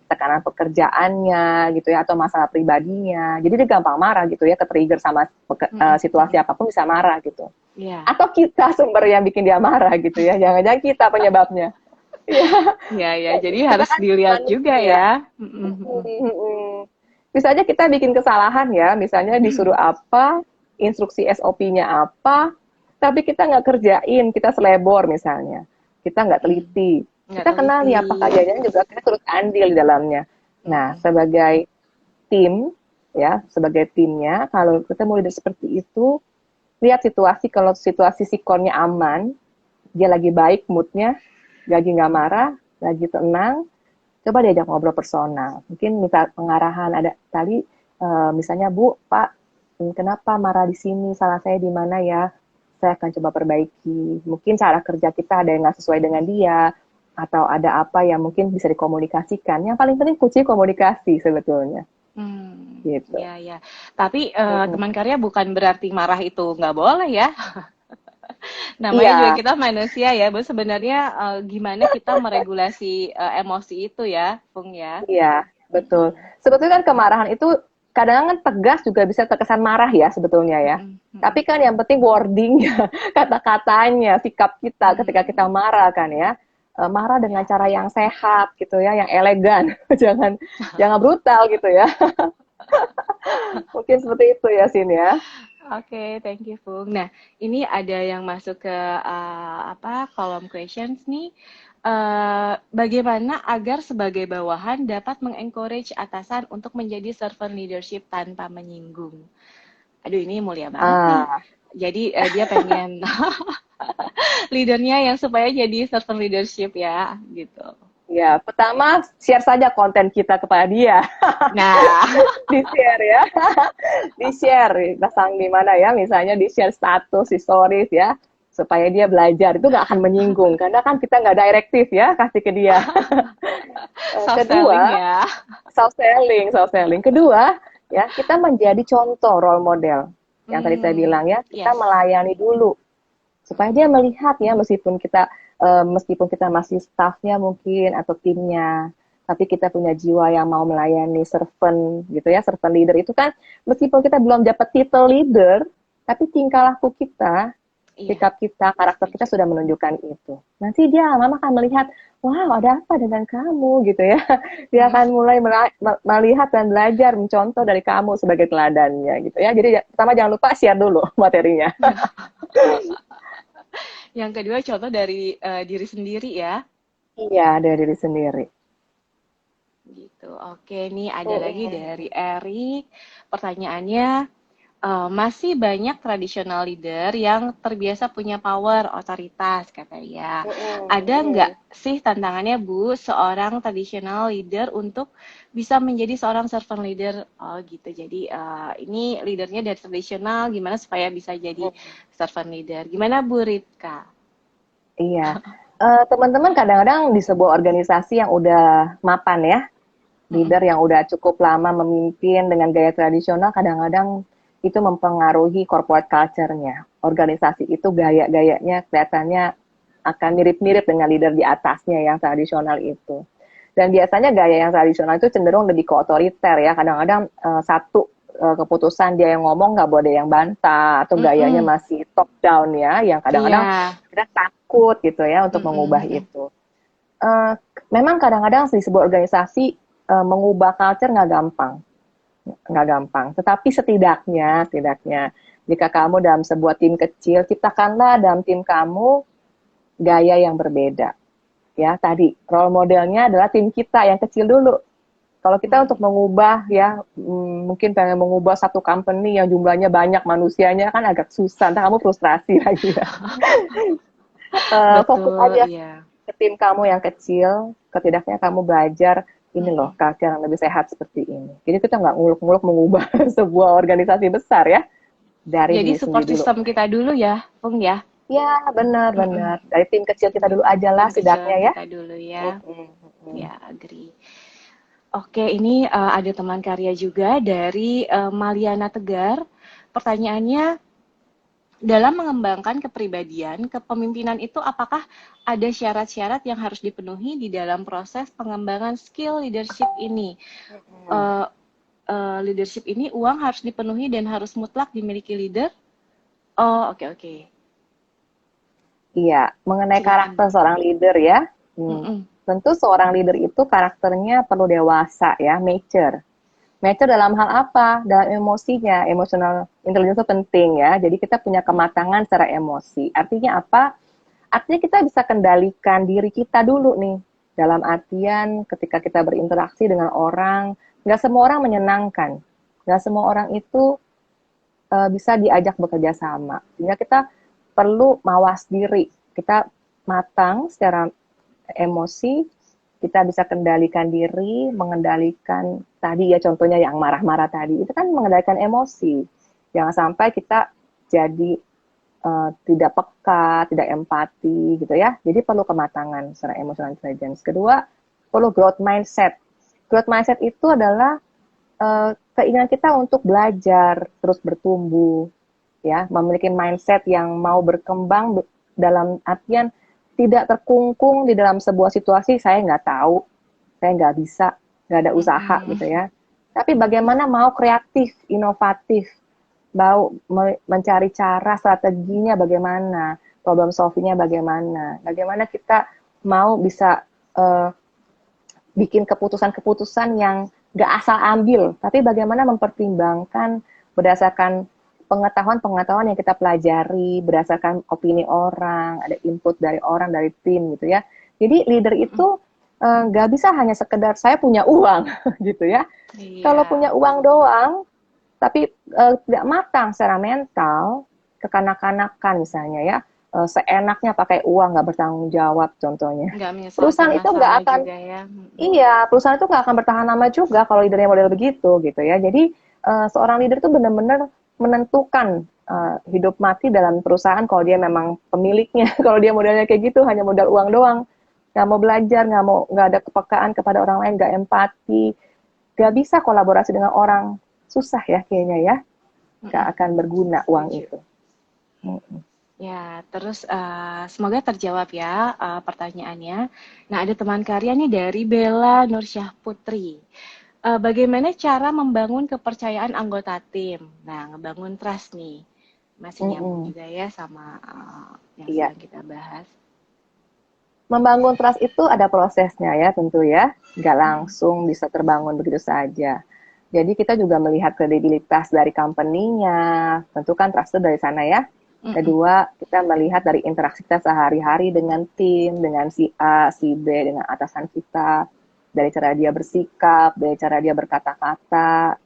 tekanan pekerjaannya gitu ya, atau masalah pribadinya. Jadi dia gampang marah gitu ya, ke-trigger sama situasi apapun bisa marah gitu. Yeah. Atau kita sumber yang bikin dia marah gitu ya, jangan-jangan kita penyebabnya. Iya, ya. Jadi harus kan dilihat juga ya. Bisa aja kita bikin kesalahan ya, misalnya disuruh apa, instruksi SOP-nya apa, tapi kita nggak kerjain, kita selebor misalnya. Kita nggak teliti. Kita kenali apakah jangan juga kita turut andil di dalamnya. Nah, sebagai tim, ya, sebagai timnya, kalau ketemu leader seperti itu, lihat situasi, kalau situasi sikonnya aman, dia lagi baik moodnya, lagi nggak marah, lagi tenang, coba diajak ngobrol personal. Mungkin minta pengarahan, ada tadi misalnya, Bu, Pak, kenapa marah di sini, salah saya di mana ya, saya akan coba perbaiki. Mungkin cara kerja kita ada yang nggak sesuai dengan dia, atau ada apa yang mungkin bisa dikomunikasikan. Yang paling penting kunci komunikasi sebetulnya. Gitu. Ya, ya. Tapi teman karya bukan berarti marah itu nggak boleh ya. Namanya juga kita manusia ya, Bu. Sebenarnya gimana kita meregulasi emosi itu ya, Fung ya. Iya, betul. Sebetulnya kan kemarahan itu kadang kan tegas juga bisa terkesan marah ya sebetulnya ya. Tapi kan yang penting wordingnya, kata-katanya, sikap kita ketika kita marah kan ya. Marah dengan cara yang sehat gitu ya, yang elegan. jangan brutal gitu ya. Mungkin seperti itu ya, Sin ya. Oke, thank you, Fung. Nah, ini ada yang masuk ke kolom questions nih. Bagaimana agar sebagai bawahan dapat mengencourage atasan untuk menjadi servant leadership tanpa menyinggung? Aduh, ini mulia banget nih. Ah, Jadi dia pengen leadernya yang supaya jadi servant leadership ya, gitu. ya, pertama share saja konten kita kepada dia. Nah, Di-share ya. Di-share, pasang di mana ya, misalnya di-share status, di stories ya, supaya dia belajar. Itu nggak akan menyinggung, karena kan kita nggak direktif ya, kasih ke dia. soft selling Kedua, ya. self selling. Kedua, ya kita menjadi contoh role model. Yang tadi saya Hmm, bilang ya, kita yes. melayani dulu supaya dia melihat ya meskipun kita masih staffnya mungkin atau timnya, tapi kita punya jiwa yang mau melayani servant gitu ya, servant leader itu kan meskipun kita belum dapat title leader, tapi tingkah laku kita, Iya, sikap kita, karakter kita setuju. sudah menunjukkan itu. Nanti dia mama akan melihat, wow ada apa dengan kamu gitu ya. Dia akan mulai melihat dan belajar mencontoh dari kamu sebagai teladannya gitu ya. Jadi pertama jangan lupa share dulu materinya. Yang kedua contoh dari diri sendiri ya. Iya, dari diri sendiri. Gitu. Oke, nih ada lagi Mm-mm. dari Erik. Pertanyaannya, masih banyak traditional leader yang terbiasa punya power, otoritas, kata dia. Ada nggak Mm-mm. sih tantangannya, Bu, seorang traditional leader untuk bisa menjadi seorang servant leader? Oh, gitu. Jadi, ini leadernya dari tradisional, gimana supaya bisa jadi Mm. servant leader? Gimana, Bu Ritka? Iya. Teman-teman kadang-kadang di sebuah organisasi yang udah mapan ya, Mm-mm. leader yang udah cukup lama memimpin dengan gaya tradisional, kadang-kadang itu mempengaruhi corporate culture-nya. Organisasi itu gaya-gayanya kelihatannya akan mirip-mirip dengan leader di atasnya yang tradisional itu. Dan biasanya gaya yang tradisional itu cenderung lebih ke otoriter ya. Kadang-kadang satu keputusan dia yang ngomong nggak boleh yang bantah atau gayanya Mm-mm. masih top down ya, yang Iya. kadang-kadang kita takut gitu ya untuk Mm-mm. mengubah Mm-mm. itu. Eh, Memang kadang-kadang di sebuah organisasi mengubah culture nggak gampang. Tetapi setidaknya jika kamu dalam sebuah tim kecil, ciptakanlah dalam tim kamu gaya yang berbeda. Ya, tadi role modelnya adalah tim kita yang kecil dulu. Kalau kita untuk Mm. mengubah ya, mungkin pengen mengubah satu company yang jumlahnya banyak manusianya kan agak susah. Nanti kamu frustrasi lagi ya. Fokus Betul, aja iya. ke tim kamu yang kecil, setidaknya kamu belajar ini loh, Mm-mm. culture yang lebih sehat seperti ini. Jadi kita nggak nguluk-nguluk mengubah sebuah organisasi besar ya, dari Jadi diri support sendiri dulu. system kita dulu ya, Pung ya. Ya, Mm-mm. benar-benar. Dari tim kecil kita dulu aja lah Tim kecil setidaknya ya. kita dulu ya. Mm-mm, mm-mm. Ya, agree. Oke, ini ada teman karya juga dari Maliana Tegar. Pertanyaannya, dalam mengembangkan kepribadian, kepemimpinan itu apakah ada syarat-syarat yang harus dipenuhi di dalam proses pengembangan skill leadership ini? Mm-mm. Eh, Leadership ini uang harus dipenuhi dan harus mutlak dimiliki leader? Oh, oke oke. Iya, mengenai Silakan, Bu. karakter seorang leader ya. Mm-mm. Tentu seorang leader itu karakternya perlu dewasa ya, mature. Mature dalam hal apa? Dalam emosinya, emotional intelligence itu penting ya. Jadi kita punya kematangan secara emosi. Artinya apa? Artinya kita bisa kendalikan diri kita dulu nih. Dalam artian ketika kita berinteraksi dengan orang, nggak semua orang menyenangkan. Nggak semua orang itu bisa diajak bekerja sama. Sehingga kita perlu mawas diri. Kita matang secara emosi, kita bisa kendalikan diri, mengendalikan tadi ya contohnya yang marah-marah tadi, itu kan mengendalikan emosi. Jangan sampai kita jadi tidak peka, tidak empati gitu ya. Jadi perlu kematangan secara emotional intelligence. Kedua, perlu growth mindset. Growth mindset itu adalah keinginan kita untuk belajar, terus bertumbuh, ya, memiliki mindset yang mau berkembang dalam artian tidak terkungkung di dalam sebuah situasi saya nggak tahu, saya nggak bisa, nggak ada usaha Mm-mm. gitu ya. Tapi bagaimana mau kreatif, inovatif, mau mencari cara strateginya bagaimana, problem solvingnya bagaimana, bagaimana kita mau bisa uh, bikin keputusan-keputusan yang nggak asal ambil, tapi bagaimana mempertimbangkan berdasarkan pengetahuan-pengetahuan yang kita pelajari berdasarkan opini orang, ada input dari orang, dari tim gitu ya. Jadi leader itu nggak bisa hanya sekedar saya punya uang gitu ya. Kalau Iya, punya uang doang, tapi tidak matang secara mental, kekanak-kanakan misalnya ya, seenaknya pakai uang nggak bertanggung jawab contohnya. nggak menyelesaikan Perusahaan itu nggak masalah akan, juga ya. iya, perusahaan itu nggak akan bertahan lama juga kalau leadernya model begitu gitu ya. Jadi seorang leader itu benar-benar menentukan hidup mati dalam perusahaan kalau dia memang pemiliknya. Kalau dia modelnya kayak gitu hanya modal uang doang, nggak mau belajar, nggak ada kepekaan kepada orang lain, nggak empati, nggak bisa kolaborasi dengan orang, susah ya kayaknya ya, nggak akan berguna uang Setuju. itu. Ya, terus semoga terjawab ya pertanyaannya. Nah, ada teman karya nih dari Bella Nursyah Putri. Bagaimana cara membangun kepercayaan anggota tim? Nah, ngebangun trust nih. Masih nyambung juga ya sama yang Iya, sedang kita bahas. membangun trust itu ada prosesnya ya tentu ya, nggak langsung bisa terbangun begitu saja. Jadi kita juga melihat kredibilitas dari company-nya, tentu kan trust itu dari sana ya. Mm-mm. Kedua, kita melihat dari interaksi kita sehari-hari dengan tim, dengan si A, si B, dengan atasan kita, dari cara dia bersikap, dari cara dia berkata-kata,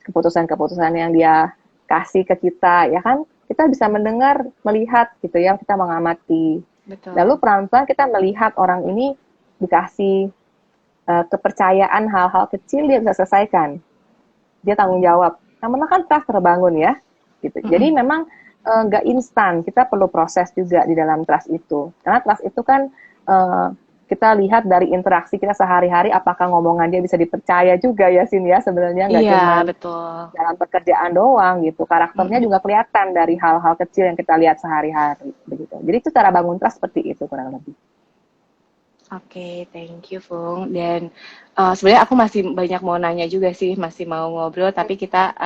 keputusan-keputusan yang dia kasih ke kita, ya kan? Kita bisa mendengar, melihat gitu ya, kita mengamati. Lalu Betul. pelan-pelan kita melihat orang ini dikasih kepercayaan hal-hal kecil dia bisa selesaikan. Dia tanggung jawab. Lama-lama kan trust terbangun ya. Gitu. Jadi Mm-mm. memang nggak instan. Kita perlu proses juga di dalam trust itu. Karena trust itu kan kita lihat dari interaksi kita sehari-hari apakah ngomongan dia bisa dipercaya juga ya Sin ya sebenarnya nggak Iya, cuman betul. dalam pekerjaan doang gitu. Karakternya Mm-mm. juga kelihatan dari hal-hal kecil yang kita lihat sehari-hari begitu. Jadi itu cara bangun trust seperti itu kurang lebih. Oke, thank you, Fung. Dan sebenarnya aku masih banyak mau nanya juga sih, masih mau ngobrol, tapi kita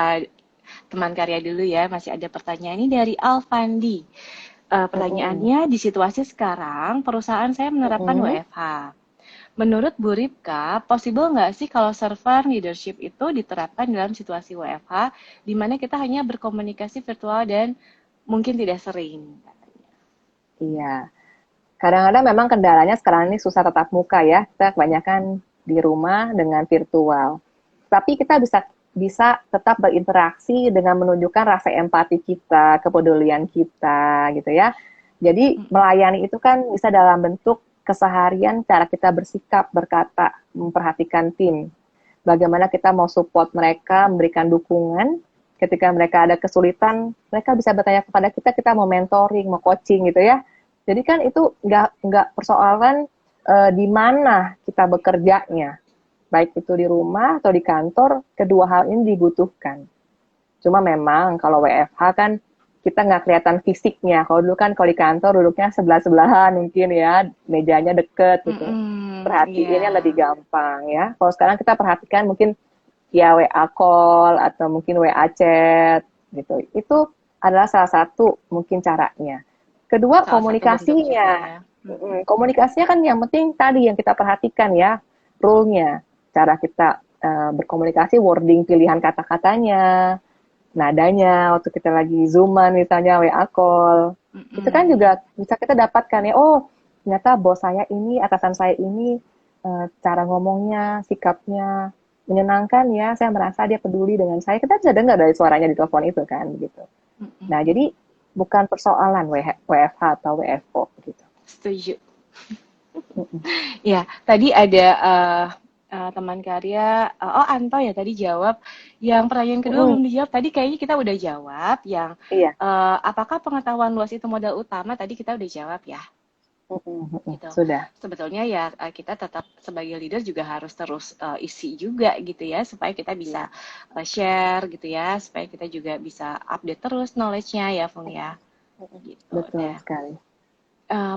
teman karya dulu ya. Masih ada pertanyaan ini dari Alfandi. Mm-mm. Pertanyaannya, di situasi sekarang, perusahaan saya menerapkan Mm-mm. WFH. Menurut Bu Ripka, possible nggak sih kalau server leadership itu diterapkan dalam situasi WFH, di mana kita hanya berkomunikasi virtual dan mungkin tidak sering? Iya. Kadang-kadang memang kendalanya sekarang ini susah tatap muka ya. Kita kebanyakan di rumah dengan virtual. Tapi kita bisa bisa tetap berinteraksi dengan menunjukkan rasa empati kita, kepedulian kita gitu ya. Jadi Mm-mm. melayani itu kan bisa dalam bentuk keseharian cara kita bersikap, berkata, memperhatikan tim. Bagaimana kita mau support mereka, memberikan dukungan ketika mereka ada kesulitan, mereka bisa bertanya kepada kita, kita mau mentoring, mau coaching gitu ya. Jadi kan itu nggak persoalan di mana kita bekerjanya, baik itu di rumah atau di kantor, kedua hal ini dibutuhkan. Cuma memang kalau WFH kan kita nggak kelihatan fisiknya. Kalau dulu kan kalau di kantor duduknya sebelah-sebelahan mungkin ya, mejanya deket gitu. Mm-mm. Perhatiinnya lebih Ya. gampang ya. Kalau sekarang kita perhatikan mungkin ya WA call atau mungkin WA chat gitu. Itu adalah salah satu mungkin caranya. Kedua, Salah satu bentuk juga komunikasinya. ya. Mm-mm. Komunikasinya kan yang penting tadi yang kita perhatikan ya, rule-nya. Cara kita berkomunikasi, wording pilihan kata-katanya, nadanya waktu kita lagi zooman misalnya WA call. Itu kan Mm-mm. juga bisa kita dapatkan ya, oh ternyata bos saya ini, atasan saya ini cara ngomongnya, sikapnya menyenangkan ya, saya merasa dia peduli dengan saya. Kita bisa dengar dari suaranya di telepon itu kan gitu. Nah, Mm-mm. jadi bukan persoalan WFH atau WFO gitu. Setuju. Ya, tadi ada teman karya, oh Anto ya tadi jawab. Yang pertanyaan kedua belum dijawab. Tadi kayaknya kita udah jawab. Yang Iya. apakah pengetahuan luas itu modal utama? Tadi kita udah jawab ya. Gitu. Sudah. Sebetulnya ya kita tetap sebagai leader juga harus terus isi juga gitu ya supaya kita bisa Iya. share gitu ya supaya kita juga bisa update terus knowledge-nya ya Fung ya gitu. Betul Nah, sekali.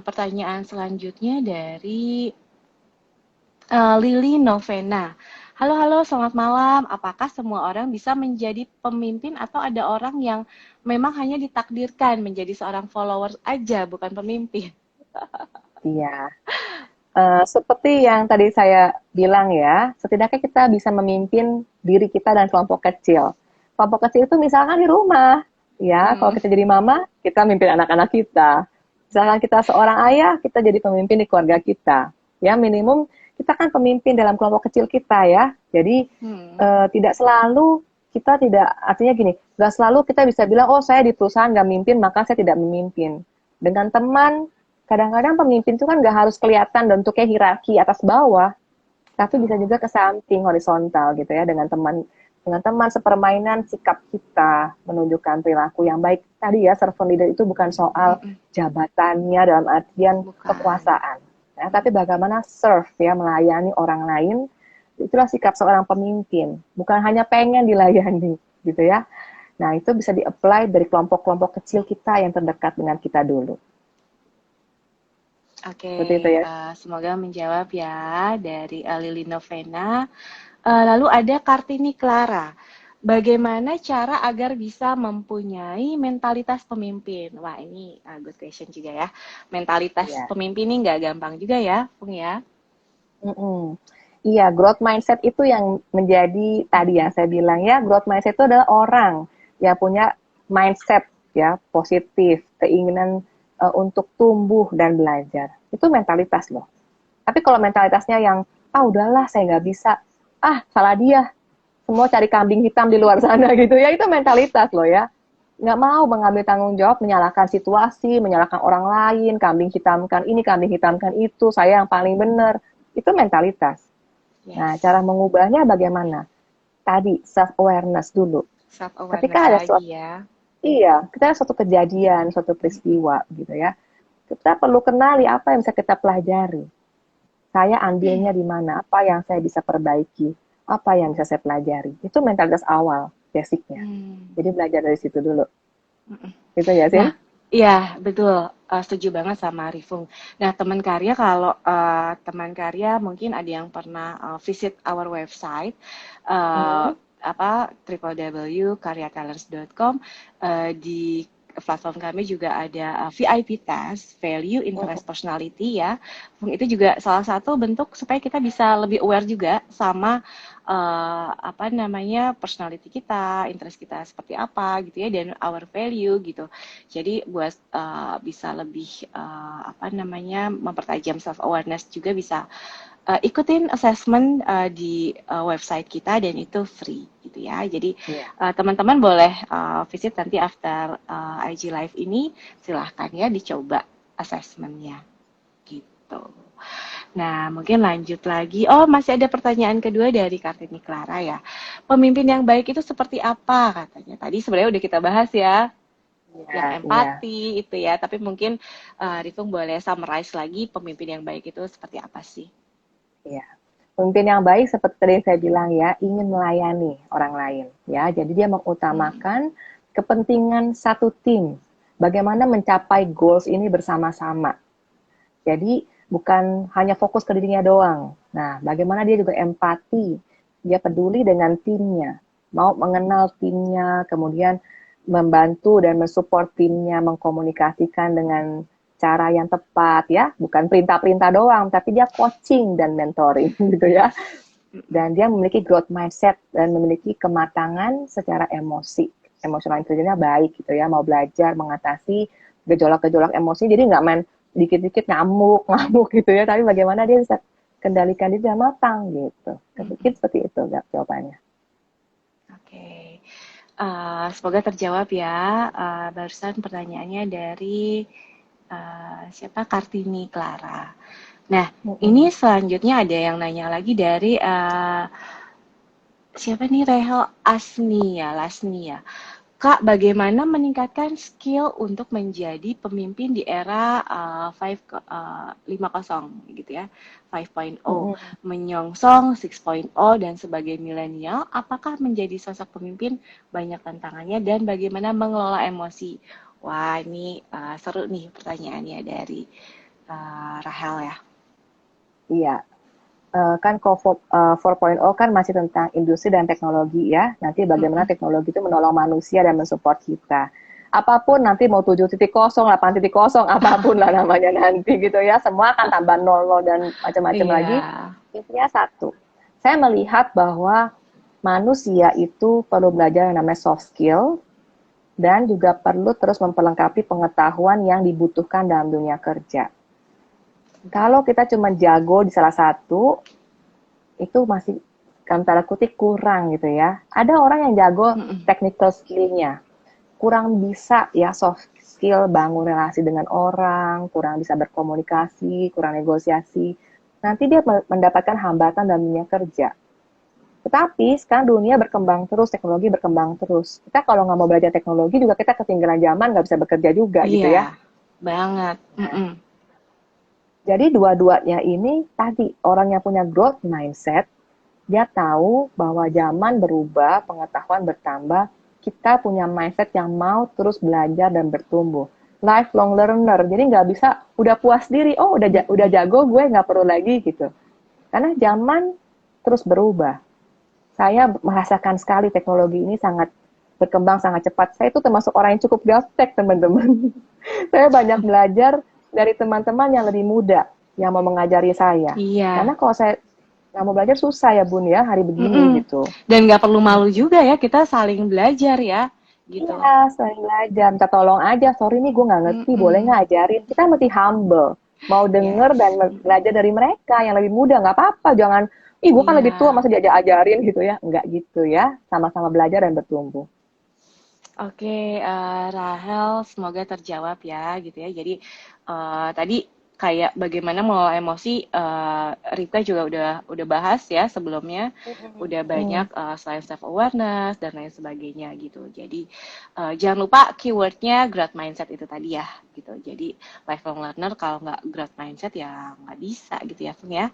pertanyaan selanjutnya dari Lili Novena. Halo, halo, selamat malam. Apakah semua orang bisa menjadi pemimpin atau ada orang yang memang hanya ditakdirkan menjadi seorang followers aja, bukan pemimpin? Iya. Seperti yang tadi saya bilang ya, setidaknya kita bisa memimpin diri kita dan kelompok kecil. Kelompok kecil itu misalkan di rumah. Ya, kalau Hmm. kita jadi mama, kita mimpin anak-anak kita. Misalkan kita seorang ayah, kita jadi pemimpin di keluarga kita. Ya, minimum kita kan pemimpin dalam kelompok kecil kita ya. Jadi Hmm. tidak selalu kita tidak, artinya gini, nggak selalu kita bisa bilang, oh saya di perusahaan nggak mimpin, maka saya tidak memimpin. Dengan teman, kadang-kadang pemimpin itu kan nggak harus kelihatan bentuknya hierarki atas bawah, tapi bisa Betul. juga ke samping horizontal gitu ya, dengan teman sepermainan sikap kita menunjukkan perilaku yang baik. Tadi ya, servant leader itu bukan soal Mm-mm. jabatannya dalam artian Bukan. kekuasaan ya, tapi bagaimana serve ya, melayani orang lain. Itulah sikap seorang pemimpin, bukan hanya pengen dilayani gitu ya. Nah, itu bisa di-apply dari kelompok-kelompok kecil kita yang terdekat dengan kita dulu. Oke, Seperti itu ya. semoga menjawab ya dari Lili Novena. Lalu ada Kartini Clara. Bagaimana cara agar bisa mempunyai mentalitas pemimpin? Wah, ini good question juga ya. Mentalitas Iya. pemimpin ini nggak gampang juga ya, Pung ya. Mm-mm. Iya, growth mindset itu yang menjadi tadi yang saya bilang ya, growth mindset itu adalah orang yang punya mindset ya positif, keinginan untuk tumbuh dan belajar. Itu mentalitas loh. Tapi kalau mentalitasnya yang udahlah saya nggak bisa, salah dia, semua cari kambing hitam di luar sana gitu ya, itu mentalitas loh ya. Nggak mau mengambil tanggung jawab, menyalahkan situasi, menyalahkan orang lain, kambing hitamkan ini, kambing hitamkan itu, saya yang paling benar. Itu mentalitas. Nah, Yes, cara mengubahnya bagaimana? Tadi self awareness dulu. self awareness Ketika ada lagi suatu ya. iya, kita ada suatu kejadian, suatu peristiwa gitu ya. Kita perlu kenali apa yang bisa kita pelajari. Saya ambilnya di mana, apa yang saya bisa perbaiki, apa yang bisa saya pelajari. Itu mentalitas awal, basicnya. Hmm. Jadi belajar dari situ dulu. Mm-mm. Gitu ya, Nah, Sin? iya betul. Setuju banget sama Rifung. Nah, teman karya kalau teman karya mungkin ada yang pernah visit our website uh, Hmm. apa www.karyatalents.com. Di platform kami juga ada VIP test value interest personality ya. Itu juga salah satu bentuk supaya kita bisa lebih aware juga sama apa namanya personality kita, interest kita seperti apa gitu ya, dan our value gitu. Jadi buat bisa lebih apa namanya mempertajam self awareness juga bisa ikutin assessment di website kita dan itu free gitu ya. Jadi Iya. teman-teman boleh visit nanti after IG live ini, silahkan ya dicoba assessmentnya gitu. Nah, mungkin lanjut lagi. Oh, masih ada pertanyaan kedua dari Kartini Clara ya. Pemimpin yang baik itu seperti apa katanya? Tadi sebenarnya udah kita bahas ya, Iya, yang iya, empati itu ya. Tapi mungkin Rifung boleh summarize lagi pemimpin yang baik itu seperti apa sih? iya. Pemimpin yang baik seperti tadi saya bilang ya, ingin melayani orang lain ya. Jadi dia Hmm. mengutamakan kepentingan satu tim. Bagaimana mencapai goals ini bersama-sama. Jadi bukan hanya fokus ke dirinya doang. Nah, bagaimana dia juga empati. Dia peduli dengan timnya, mau mengenal timnya, kemudian membantu dan mensupport timnya, mengkomunikasikan dengan cara yang tepat ya, bukan perintah-perintah doang, tapi dia coaching dan mentoring gitu ya. Yes. Mm-mm. Dan dia memiliki growth mindset dan memiliki kematangan secara emosi. Emotional intelligence-nya baik gitu ya, mau belajar mengatasi gejolak-gejolak emosi, jadi nggak main dikit-dikit ngamuk, ngamuk gitu ya, tapi bagaimana dia bisa kendalikan diri dengan matang gitu. Mm-mm. Mungkin seperti itu jawabannya. Oke. Semoga terjawab ya. Barusan pertanyaannya dari siapa? Kartini Clara. Nah, ini selanjutnya ada yang nanya lagi dari siapa nih, Rehel Asnia, Lasnia. Kak, bagaimana meningkatkan skill untuk menjadi pemimpin di era 5.0 gitu ya, 5.0, menyongsong 6.0 dan sebagai milenial, apakah menjadi sosok pemimpin banyak tantangannya dan bagaimana mengelola emosi? Wah, ini seru nih pertanyaannya dari Rahel ya. Iya, kan kalau 4.0 kan masih tentang industri dan teknologi ya. Nanti bagaimana Mm-mm. teknologi itu menolong manusia dan mensupport kita. Apapun nanti mau 7.0, 8.0, apapun lah namanya nanti gitu ya. Semua akan tambah nol dan macam-macam Iya. lagi. Intinya satu. Saya melihat bahwa manusia itu perlu belajar yang namanya soft skill, dan juga perlu terus memperlengkapi pengetahuan yang dibutuhkan dalam dunia kerja. Kalau kita cuma jago di salah satu, itu masih antara kutip kurang gitu ya. Ada orang yang jago technical skill-nya, kurang bisa ya soft skill bangun relasi dengan orang, kurang bisa berkomunikasi, kurang negosiasi. Nanti dia mendapatkan hambatan dalam dunia kerja. Tetapi sekarang dunia berkembang terus, teknologi berkembang terus. Kita kalau nggak mau belajar teknologi juga kita ketinggalan zaman, nggak bisa bekerja juga gitu ya. Iya, banget. Jadi dua-duanya ini tadi orang yang punya growth mindset, dia tahu bahwa zaman berubah, pengetahuan bertambah, kita punya mindset yang mau terus belajar dan bertumbuh. Lifelong learner, jadi nggak bisa udah puas diri, oh udah jago gue nggak perlu lagi gitu. Karena zaman terus berubah. Saya merasakan sekali teknologi ini sangat berkembang sangat cepat. Saya itu termasuk orang yang cukup gaptek, teman-teman. Saya banyak belajar dari teman-teman yang lebih muda yang mau mengajari saya. Iya. Karena kalau saya nggak mau belajar susah ya Bun ya hari begini gitu. Dan nggak perlu malu juga ya, kita saling belajar ya, gitu. Iya, saling belajar. Minta tolong aja, sorry nih gue nggak ngerti, boleh nggak ajarin? Kita mesti humble. Mau denger dan belajar dari mereka yang lebih muda, nggak apa-apa. Jangan, ih gue kan lebih tua, masa diajarin gitu ya. Nggak gitu ya, sama-sama belajar dan bertumbuh. Oke, Rahel, semoga terjawab ya, gitu ya. Jadi tadi kayak bagaimana mengelola emosi, Rita juga udah bahas ya sebelumnya, udah banyak selain self awareness dan lain sebagainya gitu. Jadi jangan lupa keywordnya growth mindset itu tadi ya, gitu. Jadi lifelong learner kalau nggak growth mindset ya nggak bisa gitu ya, Fung ya.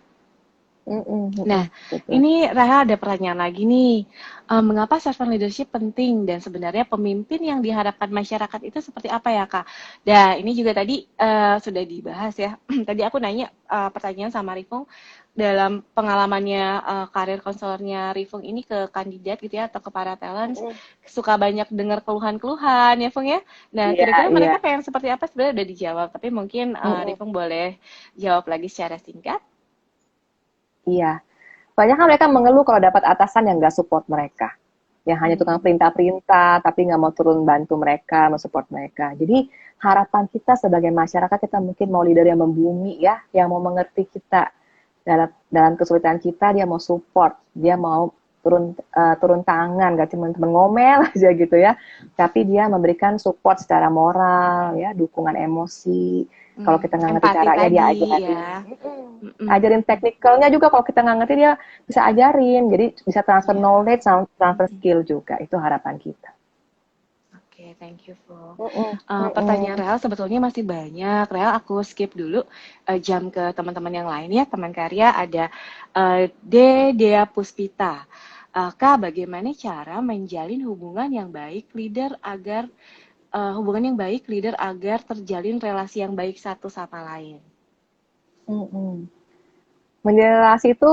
Nah, ini Rahel ada pertanyaan lagi nih. Mengapa servant leadership penting dan sebenarnya pemimpin yang diharapkan masyarakat itu seperti apa ya, Kak? Dan ini juga tadi sudah dibahas ya. Tadi aku nanya pertanyaan sama Rifung dalam pengalamannya karir konselornya Rifung ini ke kandidat gitu ya atau ke para talent suka banyak dengar keluhan-keluhan ya, Fung ya. Nah, kira-kira mereka pengen seperti apa sebenarnya udah dijawab, tapi mungkin Rifung boleh jawab lagi secara singkat. Iya, banyak kan mereka mengeluh kalau dapat atasan yang nggak support mereka, yang hanya tukang perintah-perintah, tapi nggak mau turun bantu mereka, mensupport mereka. Jadi harapan kita sebagai masyarakat, kita mungkin mau leader yang membumi ya, yang mau mengerti kita dalam kesulitan kita, dia mau support, dia mau turun tangan, gak cuma temen ngomel aja gitu ya, tapi dia memberikan support secara moral, ya, dukungan emosi. Kalau kita nggak ngerti caranya, dia ajarin. Ya. Ajarin teknikalnya juga, kalau kita nggak ngerti, dia bisa ajarin. Jadi bisa transfer knowledge, transfer skill juga. Itu harapan kita. Oke, thank you, Fu. Pertanyaan Rel sebetulnya masih banyak. Rel, aku skip dulu jam ke teman-teman yang lain ya. Teman karya ada Dea Puspita. Kak, bagaimana cara menjalin hubungan yang baik leader agar terjalin relasi yang baik satu sama lain? Menjalin relasi itu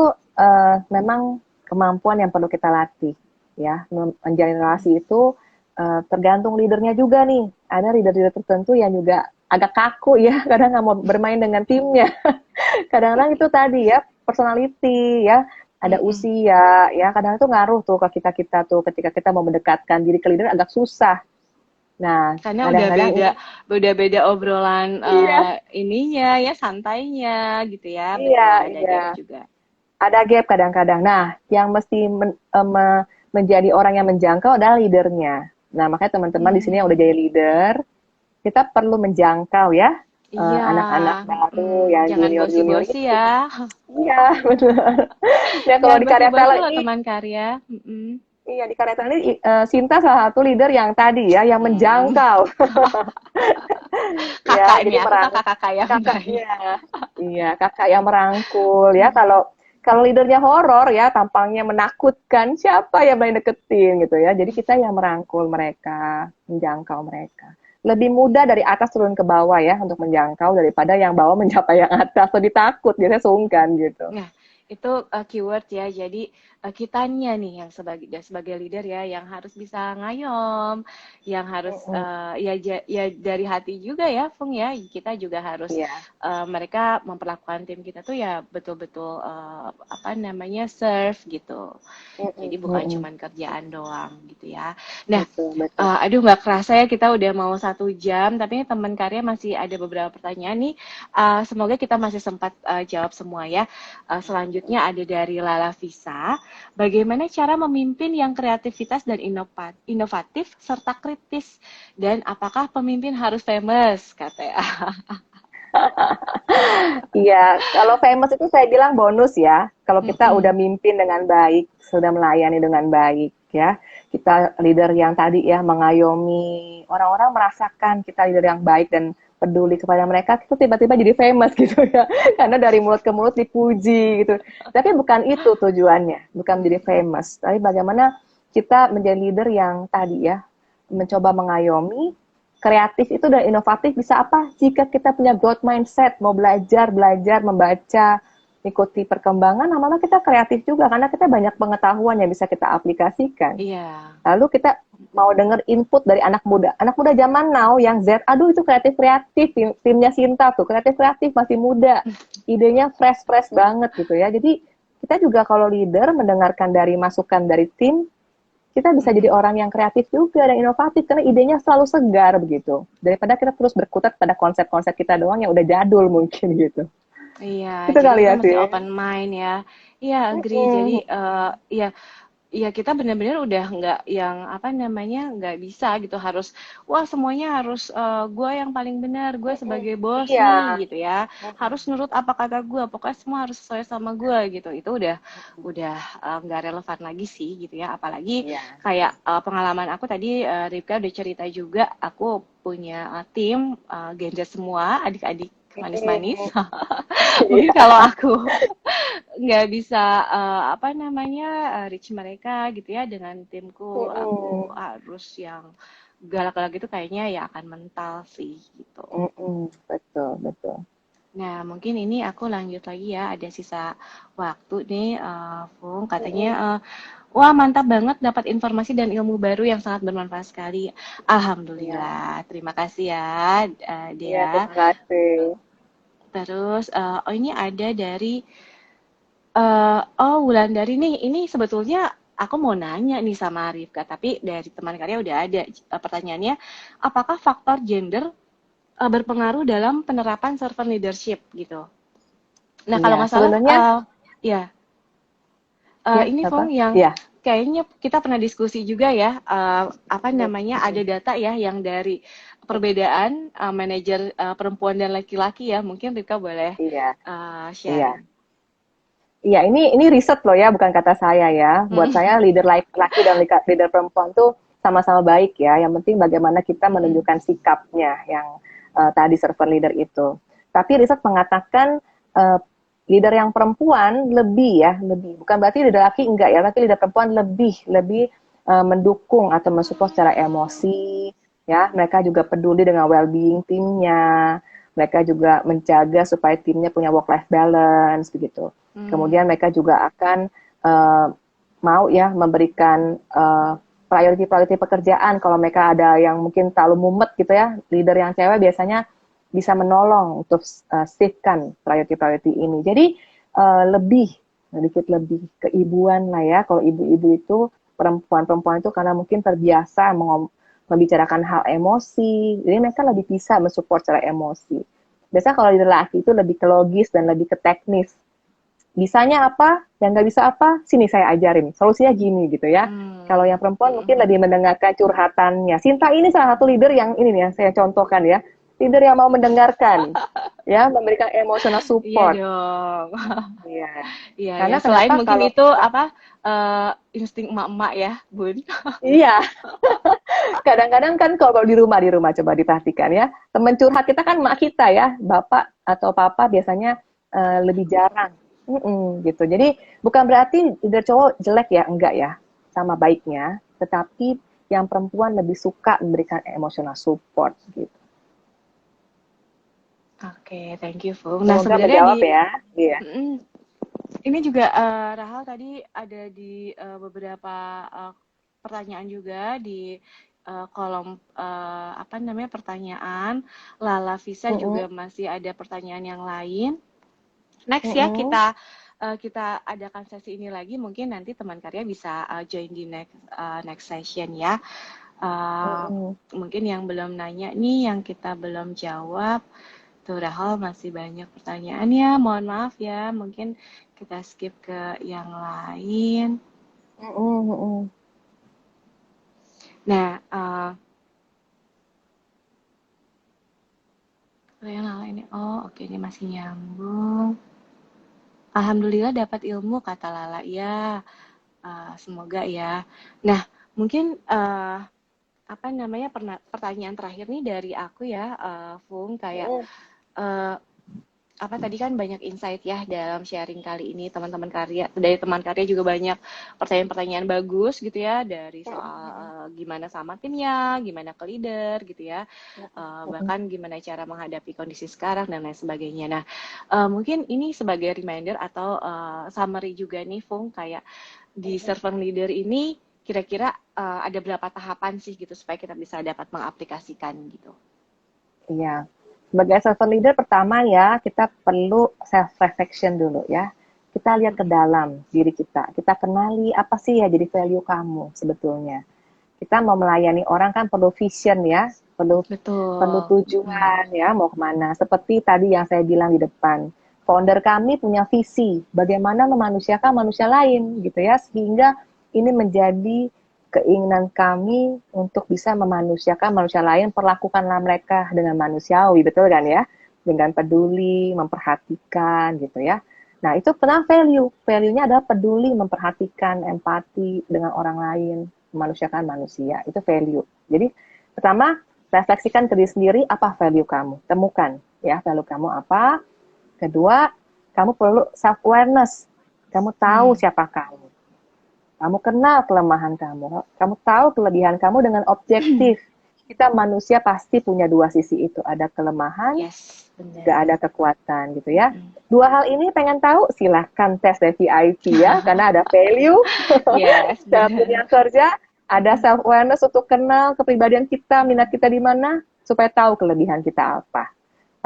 memang kemampuan yang perlu kita latih, ya. Menjalin relasi itu tergantung leadernya juga nih. Ada leader-leader tertentu yang juga agak kaku ya, kadang nggak mau bermain dengan timnya. Kadang-kadang itu tadi ya, personality ya, ada usia ya, kadang itu ngaruh tuh ke kita tuh ketika kita mau mendekatkan diri ke leader agak susah. Nah, karena udah beda obrolan ininya ya, santainya gitu ya. Iya, ada gap juga. Ada gap kadang-kadang. Nah, yang mesti menjadi orang yang menjangkau adalah leadernya. Nah, makanya teman-teman di sini yang udah jadi leader, kita perlu menjangkau ya anak-anak baru yang junior-junior itu. Ya. Iya, benar. Ya kalau di karya talent ini teman karya. Iya, di karya talent ini Sinta salah satu leader yang tadi ya, yang menjangkau. Kakak ini kakak yang Iya, kakak yang merangkul ya. Kalau leadernya horor ya, tampangnya menakutkan, siapa yang paling deketin gitu ya. Jadi kita yang merangkul mereka, menjangkau mereka. Lebih mudah dari atas turun ke bawah ya untuk menjangkau daripada yang bawah mencapai yang atas. Lebih takut, biasanya sungkan gitu. Nah, itu keyword ya. Jadi kitanya nih yang sebagai leader ya, yang harus bisa ngayom, yang harus Mm-mm. ya dari hati juga ya, Fung ya. Kita juga harus Iya. mereka memperlakukan tim kita tuh ya betul-betul apa namanya serve gitu. Mm-mm. Jadi bukan Mm-mm. cuman kerjaan doang gitu ya. Nah, Betul, betul. aduh nggak kerasa ya kita udah mau 1 jam, tapi teman karya masih ada beberapa pertanyaan nih. Semoga kita masih sempat jawab semua ya. Selanjutnya ada dari Lala Visa. Bagaimana cara memimpin yang kreativitas dan inovatif serta kritis? Dan apakah pemimpin harus famous? Katanya. Iya, kalau famous itu saya bilang bonus ya. Kalau kita udah Mm-mm. mimpin dengan baik, sudah melayani dengan baik ya. Kita leader yang tadi ya mengayomi orang-orang merasakan kita leader yang baik dan peduli kepada mereka, itu tiba-tiba jadi famous gitu ya. Karena dari mulut ke mulut dipuji gitu. Tapi bukan itu tujuannya, bukan menjadi famous. Tapi bagaimana kita menjadi leader yang tadi ya mencoba mengayomi, kreatif itu dan inovatif bisa apa? Jika kita punya growth mindset, mau belajar, membaca, ikuti perkembangan, lama-lama kita kreatif juga karena kita banyak pengetahuan yang bisa kita aplikasikan. Iya. Lalu kita mau denger input dari anak muda zaman now yang Z, aduh itu kreatif, timnya Sinta tuh, kreatif, masih muda, idenya fresh banget gitu ya. Jadi kita juga kalau leader mendengarkan dari masukan dari tim, kita bisa jadi Mm-mm. orang yang kreatif juga dan inovatif karena idenya selalu segar begitu. Daripada kita terus berkutat pada konsep-konsep kita doang yang udah jadul mungkin gitu. Iya, Itu jadi kali kita ya mesti sih. open mind ya. Iya, agree. Jadi, Mm-mm. ya, ya kita benar-benar udah nggak yang apa namanya nggak bisa gitu harus wah semuanya harus gue yang paling benar gue Mm-mm. sebagai bos Iya. nih gitu ya Mm-mm. harus nurut apa kata gue pokoknya semua harus sesuai sama gue gitu itu udah nggak relevan lagi sih gitu ya apalagi Iya. kayak pengalaman aku tadi Ripka udah cerita juga aku punya tim Genja semua adik-adik manis-manis Mm-mm. mungkin Iya. kalau aku nggak bisa apa namanya reach mereka gitu ya dengan timku aku Mm-mm. harus yang galak-galak gitu kayaknya ya akan mental sih gitu. Mm-mm. Betul, betul. Nah mungkin ini aku lanjut lagi ya ada sisa waktu nih Fung katanya Mm-mm. wah mantap banget dapat informasi dan ilmu baru yang sangat bermanfaat sekali. Iya. Alhamdulillah terima kasih ya Iya, Dea. terima kasih. Terus oh ini ada dari oh Wulandari nih, ini sebetulnya aku mau nanya nih sama Rifka, tapi dari teman karya udah ada pertanyaannya, apakah faktor gender berpengaruh dalam penerapan servant leadership gitu? Nah kalau Iya, nggak salah, sebenarnya ya ya ini apa? Fong yang Iya. kayaknya kita pernah diskusi juga ya, apa Mm-mm. namanya ada Mm-mm. data ya yang dari perbedaan manajer perempuan dan laki-laki ya, mungkin Rifka boleh Iya, iya. sharing. Iya, ini riset loh ya, bukan kata saya ya. Buat saya leader laki-laki dan leader perempuan tuh sama-sama baik ya. Yang penting bagaimana kita menunjukkan sikapnya yang tadi servant leader itu. Tapi riset mengatakan uh, leader yang perempuan lebih ya, lebih. Bukan berarti leader laki enggak ya, tapi leader perempuan lebih lebih mendukung atau mensupport secara emosi ya. Mereka juga peduli dengan well-being timnya. Mereka juga menjaga supaya timnya punya work-life balance begitu. Kemudian Hmm. mereka juga akan mau ya memberikan priority pekerjaan kalau mereka ada yang mungkin terlalu mumet gitu ya. Leader yang cewek biasanya bisa menolong untuk save-kan priority ini. Jadi lebih sedikit lebih keibuan lah ya. Kalau ibu-ibu itu perempuan-perempuan itu karena mungkin terbiasa membicarakan hal emosi, jadi mereka lebih bisa mensupport secara emosi. Biasanya kalau di laki itu lebih ke logis dan lebih ke teknis. Bisanya apa, yang nggak bisa apa, sini saya ajarin. Solusinya gini gitu ya. Kalau Hmm. yang perempuan mungkin Hmm. lebih mendengarkan curhatannya. Sinta ini salah satu leader yang ini nih, yang saya contohkan ya. Leader yang mau mendengarkan, ya, memberikan emotional Iya support. dong. Iya. Iya ya. Karena Selain kenapa mungkin kalau itu apa insting emak-emak ya, Bun. iya, kadang-kadang kan kalau di rumah coba diperhatikan ya, teman curhat kita kan mak kita ya, bapak atau papa biasanya lebih jarang. Gitu. Jadi bukan berarti leader cowok jelek ya, enggak ya, sama baiknya, tetapi yang perempuan lebih suka memberikan emotional support gitu. Oke, thank you, Fung. Nah, Semoga sebenarnya menjawab ya. Iya. mm, Ini juga Rahel tadi ada di beberapa pertanyaan juga di kolom apa namanya pertanyaan. Lala Visa Mm-mm, juga masih ada pertanyaan yang lain. Next ya mm-mm, kita adakan sesi ini lagi. Mungkin nanti teman karya bisa join di next session ya. Uh, mm-mm. Mungkin yang belum nanya nih, yang kita belum jawab. Tuh Rahel masih banyak pertanyaan ya. Mohon maaf ya. Mungkin kita skip ke yang lain. Mm-mm, mm-mm. Nah, yang lain ini. Oh, oke ini masih nyambung. Alhamdulillah dapat ilmu kata Lala. Ya, semoga ya. Nah, mungkin apa namanya pertanyaan terakhir nih dari aku ya, Fung kayak Mm-mm. eh, apa tadi kan banyak insight ya dalam sharing kali ini teman-teman karya dari teman karya juga banyak pertanyaan-pertanyaan bagus gitu ya dari soal gimana sama timnya, gimana ke leader gitu ya, Mm-mm. bahkan gimana cara menghadapi kondisi sekarang dan lain sebagainya. Nah, mungkin ini sebagai reminder atau summary juga nih, Fung, kayak di servant leader ini kira-kira ada berapa tahapan sih gitu supaya kita bisa dapat mengaplikasikan gitu. Iya. Sebagai servant leader pertama ya, kita perlu self reflection dulu ya. Kita lihat ke dalam diri kita. Kita kenali apa sih ya jadi value kamu sebetulnya. Kita mau melayani orang kan perlu vision ya, perlu perlu Betul. tujuan ya, mau kemana. Seperti tadi yang saya bilang di depan, founder kami punya visi bagaimana memanusiakan manusia lain gitu ya, sehingga ini menjadi keinginan kami untuk bisa memanusiakan manusia lain, perlakukanlah mereka dengan manusiawi, betul kan ya? Dengan peduli, memperhatikan gitu ya. Nah, itu pernah value. Value-nya adalah peduli, memperhatikan, empati dengan orang lain, memanusiakan manusia. Itu value. Jadi, pertama, refleksikan ke diri sendiri apa value kamu. Temukan ya, value kamu apa. Kedua, kamu perlu self awareness. Kamu tahu Hmm. siapa kamu. Kamu kenal kelemahan kamu. Kamu tahu kelebihan kamu dengan objektif. Kita manusia pasti punya dua sisi itu. Ada kelemahan, Yes, juga benar. ada kekuatan gitu ya. Mm-mm. Dua hal ini pengen tahu, silahkan tes dari VIP ya, karena ada value Yes, dalam benar. dunia kerja, ada self awareness untuk kenal kepribadian kita, minat kita di mana, supaya tahu kelebihan kita apa.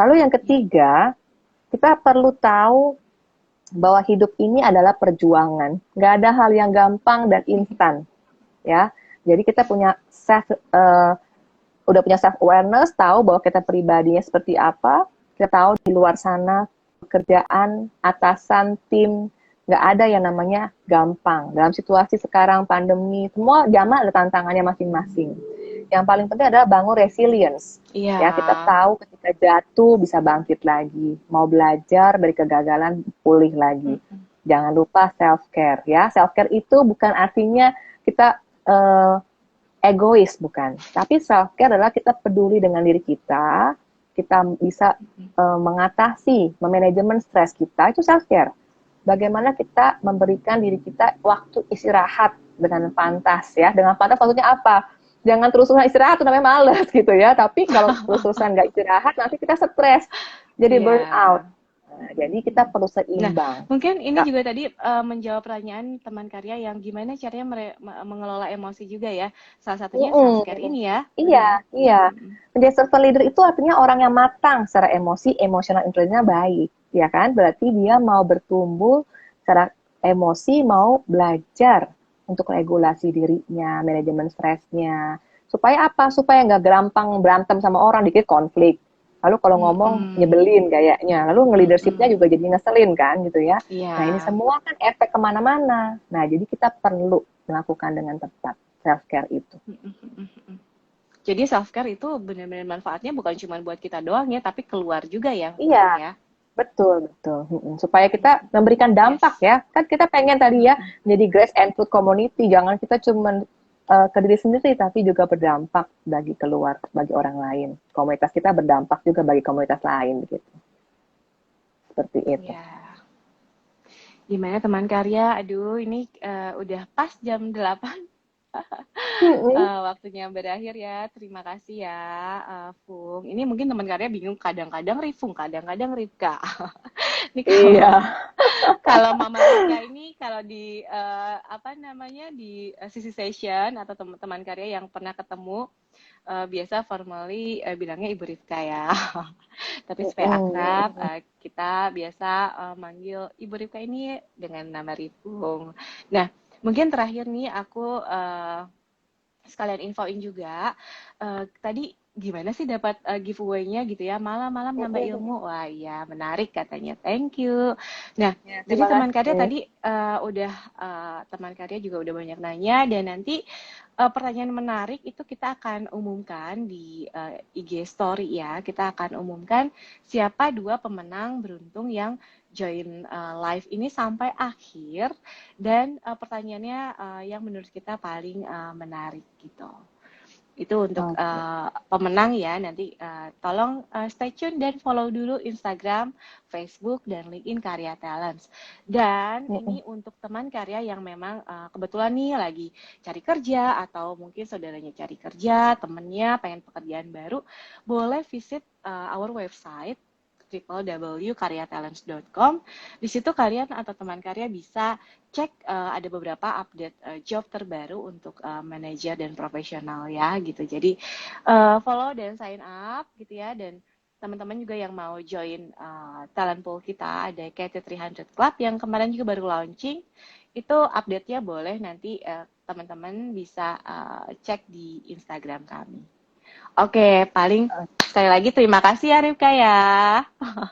Lalu yang ketiga, kita perlu tahu bahwa hidup ini adalah perjuangan. Nggak ada hal yang gampang dan instan, ya. Jadi kita punya udah punya self awareness, tahu bahwa kita pribadinya seperti apa, kita tahu di luar sana pekerjaan, atasan, tim, nggak ada yang namanya gampang. Dalam situasi sekarang pandemi, semua zaman ada tantangannya masing-masing. Yang paling penting adalah bangun resilience. Iya. Ya, kita tahu ketika jatuh bisa bangkit lagi. Mau belajar dari kegagalan, pulih lagi. Mm-mm. Jangan lupa self care ya. Self care itu bukan artinya kita egois, bukan. Tapi self care adalah kita peduli dengan diri kita bisa mengatasi, memanajemen stres kita, itu self care. Bagaimana kita memberikan diri kita waktu istirahat dengan pantas ya. Dengan pantas maksudnya apa? Jangan terus-terusan istirahat, itu namanya males gitu ya. Tapi kalau terus-terusan nggak istirahat, nanti kita stres. Jadi Iya. burn out. Nah, jadi kita perlu Nah, seimbang. mungkin ini Kak. juga tadi menjawab pertanyaan teman karya yang gimana caranya mengelola emosi juga ya. Salah satunya self care Mm-mm. ini ya, Iya, benar. iya. Mm-mm. Menjadi servant leader itu artinya orang yang matang secara emosi, emosional intelligence baik, ya kan? Berarti dia mau bertumbuh secara emosi, mau belajar untuk regulasi dirinya, manajemen stresnya. Supaya apa? Supaya nggak gampang berantem sama orang, dikit konflik. Lalu kalau ngomong Mm-mm. nyebelin kayaknya. Lalu ngeleadershipnya Mm-mm. juga jadi ngeselin kan gitu ya. Iya. Nah ini semua kan efek kemana-mana. Nah jadi kita perlu melakukan dengan tepat self care itu. Mm-mm. Jadi self care itu benar-benar manfaatnya bukan cuma buat kita doang ya, tapi keluar juga ya, Iya, Fung ya. betul, betul. Supaya kita memberikan dampak Yes. ya. Kan kita pengen tadi ya menjadi grace and food community. Jangan kita cuma ke diri sendiri, tapi juga berdampak bagi keluar, bagi orang lain. Komunitas kita berdampak juga bagi komunitas lain, begitu. Seperti itu. Ya. Gimana teman karya? Aduh, ini udah pas jam 8. Mm-mm. Waktunya berakhir ya. Terima kasih ya, Fung. Ini mungkin teman karya bingung kadang-kadang Rifung, kadang-kadang Rifka. Nih Iya. kalau Mama Rika ini kalau di apa namanya di sisi session atau teman-teman karya yang pernah ketemu biasa formally bilangnya Ibu Rifka ya. Tapi supaya akrab kita biasa manggil Ibu Rifka ini dengan nama Ripung. Nah, mungkin terakhir nih aku sekalian infoin juga tadi gimana sih dapat giveaway-nya gitu ya, malam-malam nambah ilmu. Wah iya menarik katanya, thank you. Nah Ya, jadi terima teman karya kasih. tadi udah teman karya juga udah banyak nanya, dan nanti pertanyaan menarik itu kita akan umumkan di IG story ya. Kita akan umumkan siapa dua pemenang beruntung yang join live ini sampai akhir, dan pertanyaannya yang menurut kita paling menarik gitu. Itu untuk Oke. pemenang ya. Nanti tolong stay tune dan follow dulu Instagram, Facebook, dan LinkedIn Karya Talents. Dan ini untuk teman karya yang memang kebetulan nih lagi cari kerja, atau mungkin saudaranya cari kerja, temennya pengen pekerjaan baru, boleh visit our website www.karyatalents.com. Di situ kalian atau teman karya bisa cek ada beberapa update job terbaru untuk manajer dan profesional ya gitu. Jadi follow dan sign up gitu ya. Dan teman-teman juga yang mau join talent pool kita, ada KT300 Club yang kemarin juga baru launching. Itu update-nya boleh nanti teman-teman bisa cek di Instagram kami. Oke, paling sekali lagi terima kasih ya Rifka ya.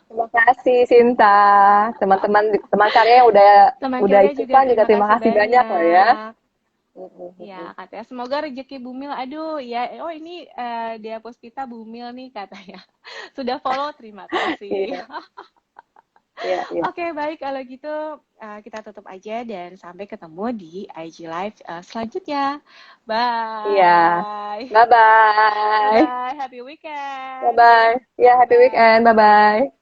Terima kasih Sinta. Teman-teman teman karya yang Teman udah karya juga ikutan juga terima terima kasih kasih banyak loh ya. banyak. Ya, katanya semoga rezeki Bumil. Aduh, ya, oh ini Dea Puspita Bumil nih katanya. Sudah follow, terima kasih. Iya, iya, iya. Oke, baik kalau gitu kita tutup aja dan sampai ketemu di IG Live selanjutnya. Iya. Bye. Bye bye. Bye, happy Bye weekend. bye. Ya, happy weekend. Bye. Bye bye.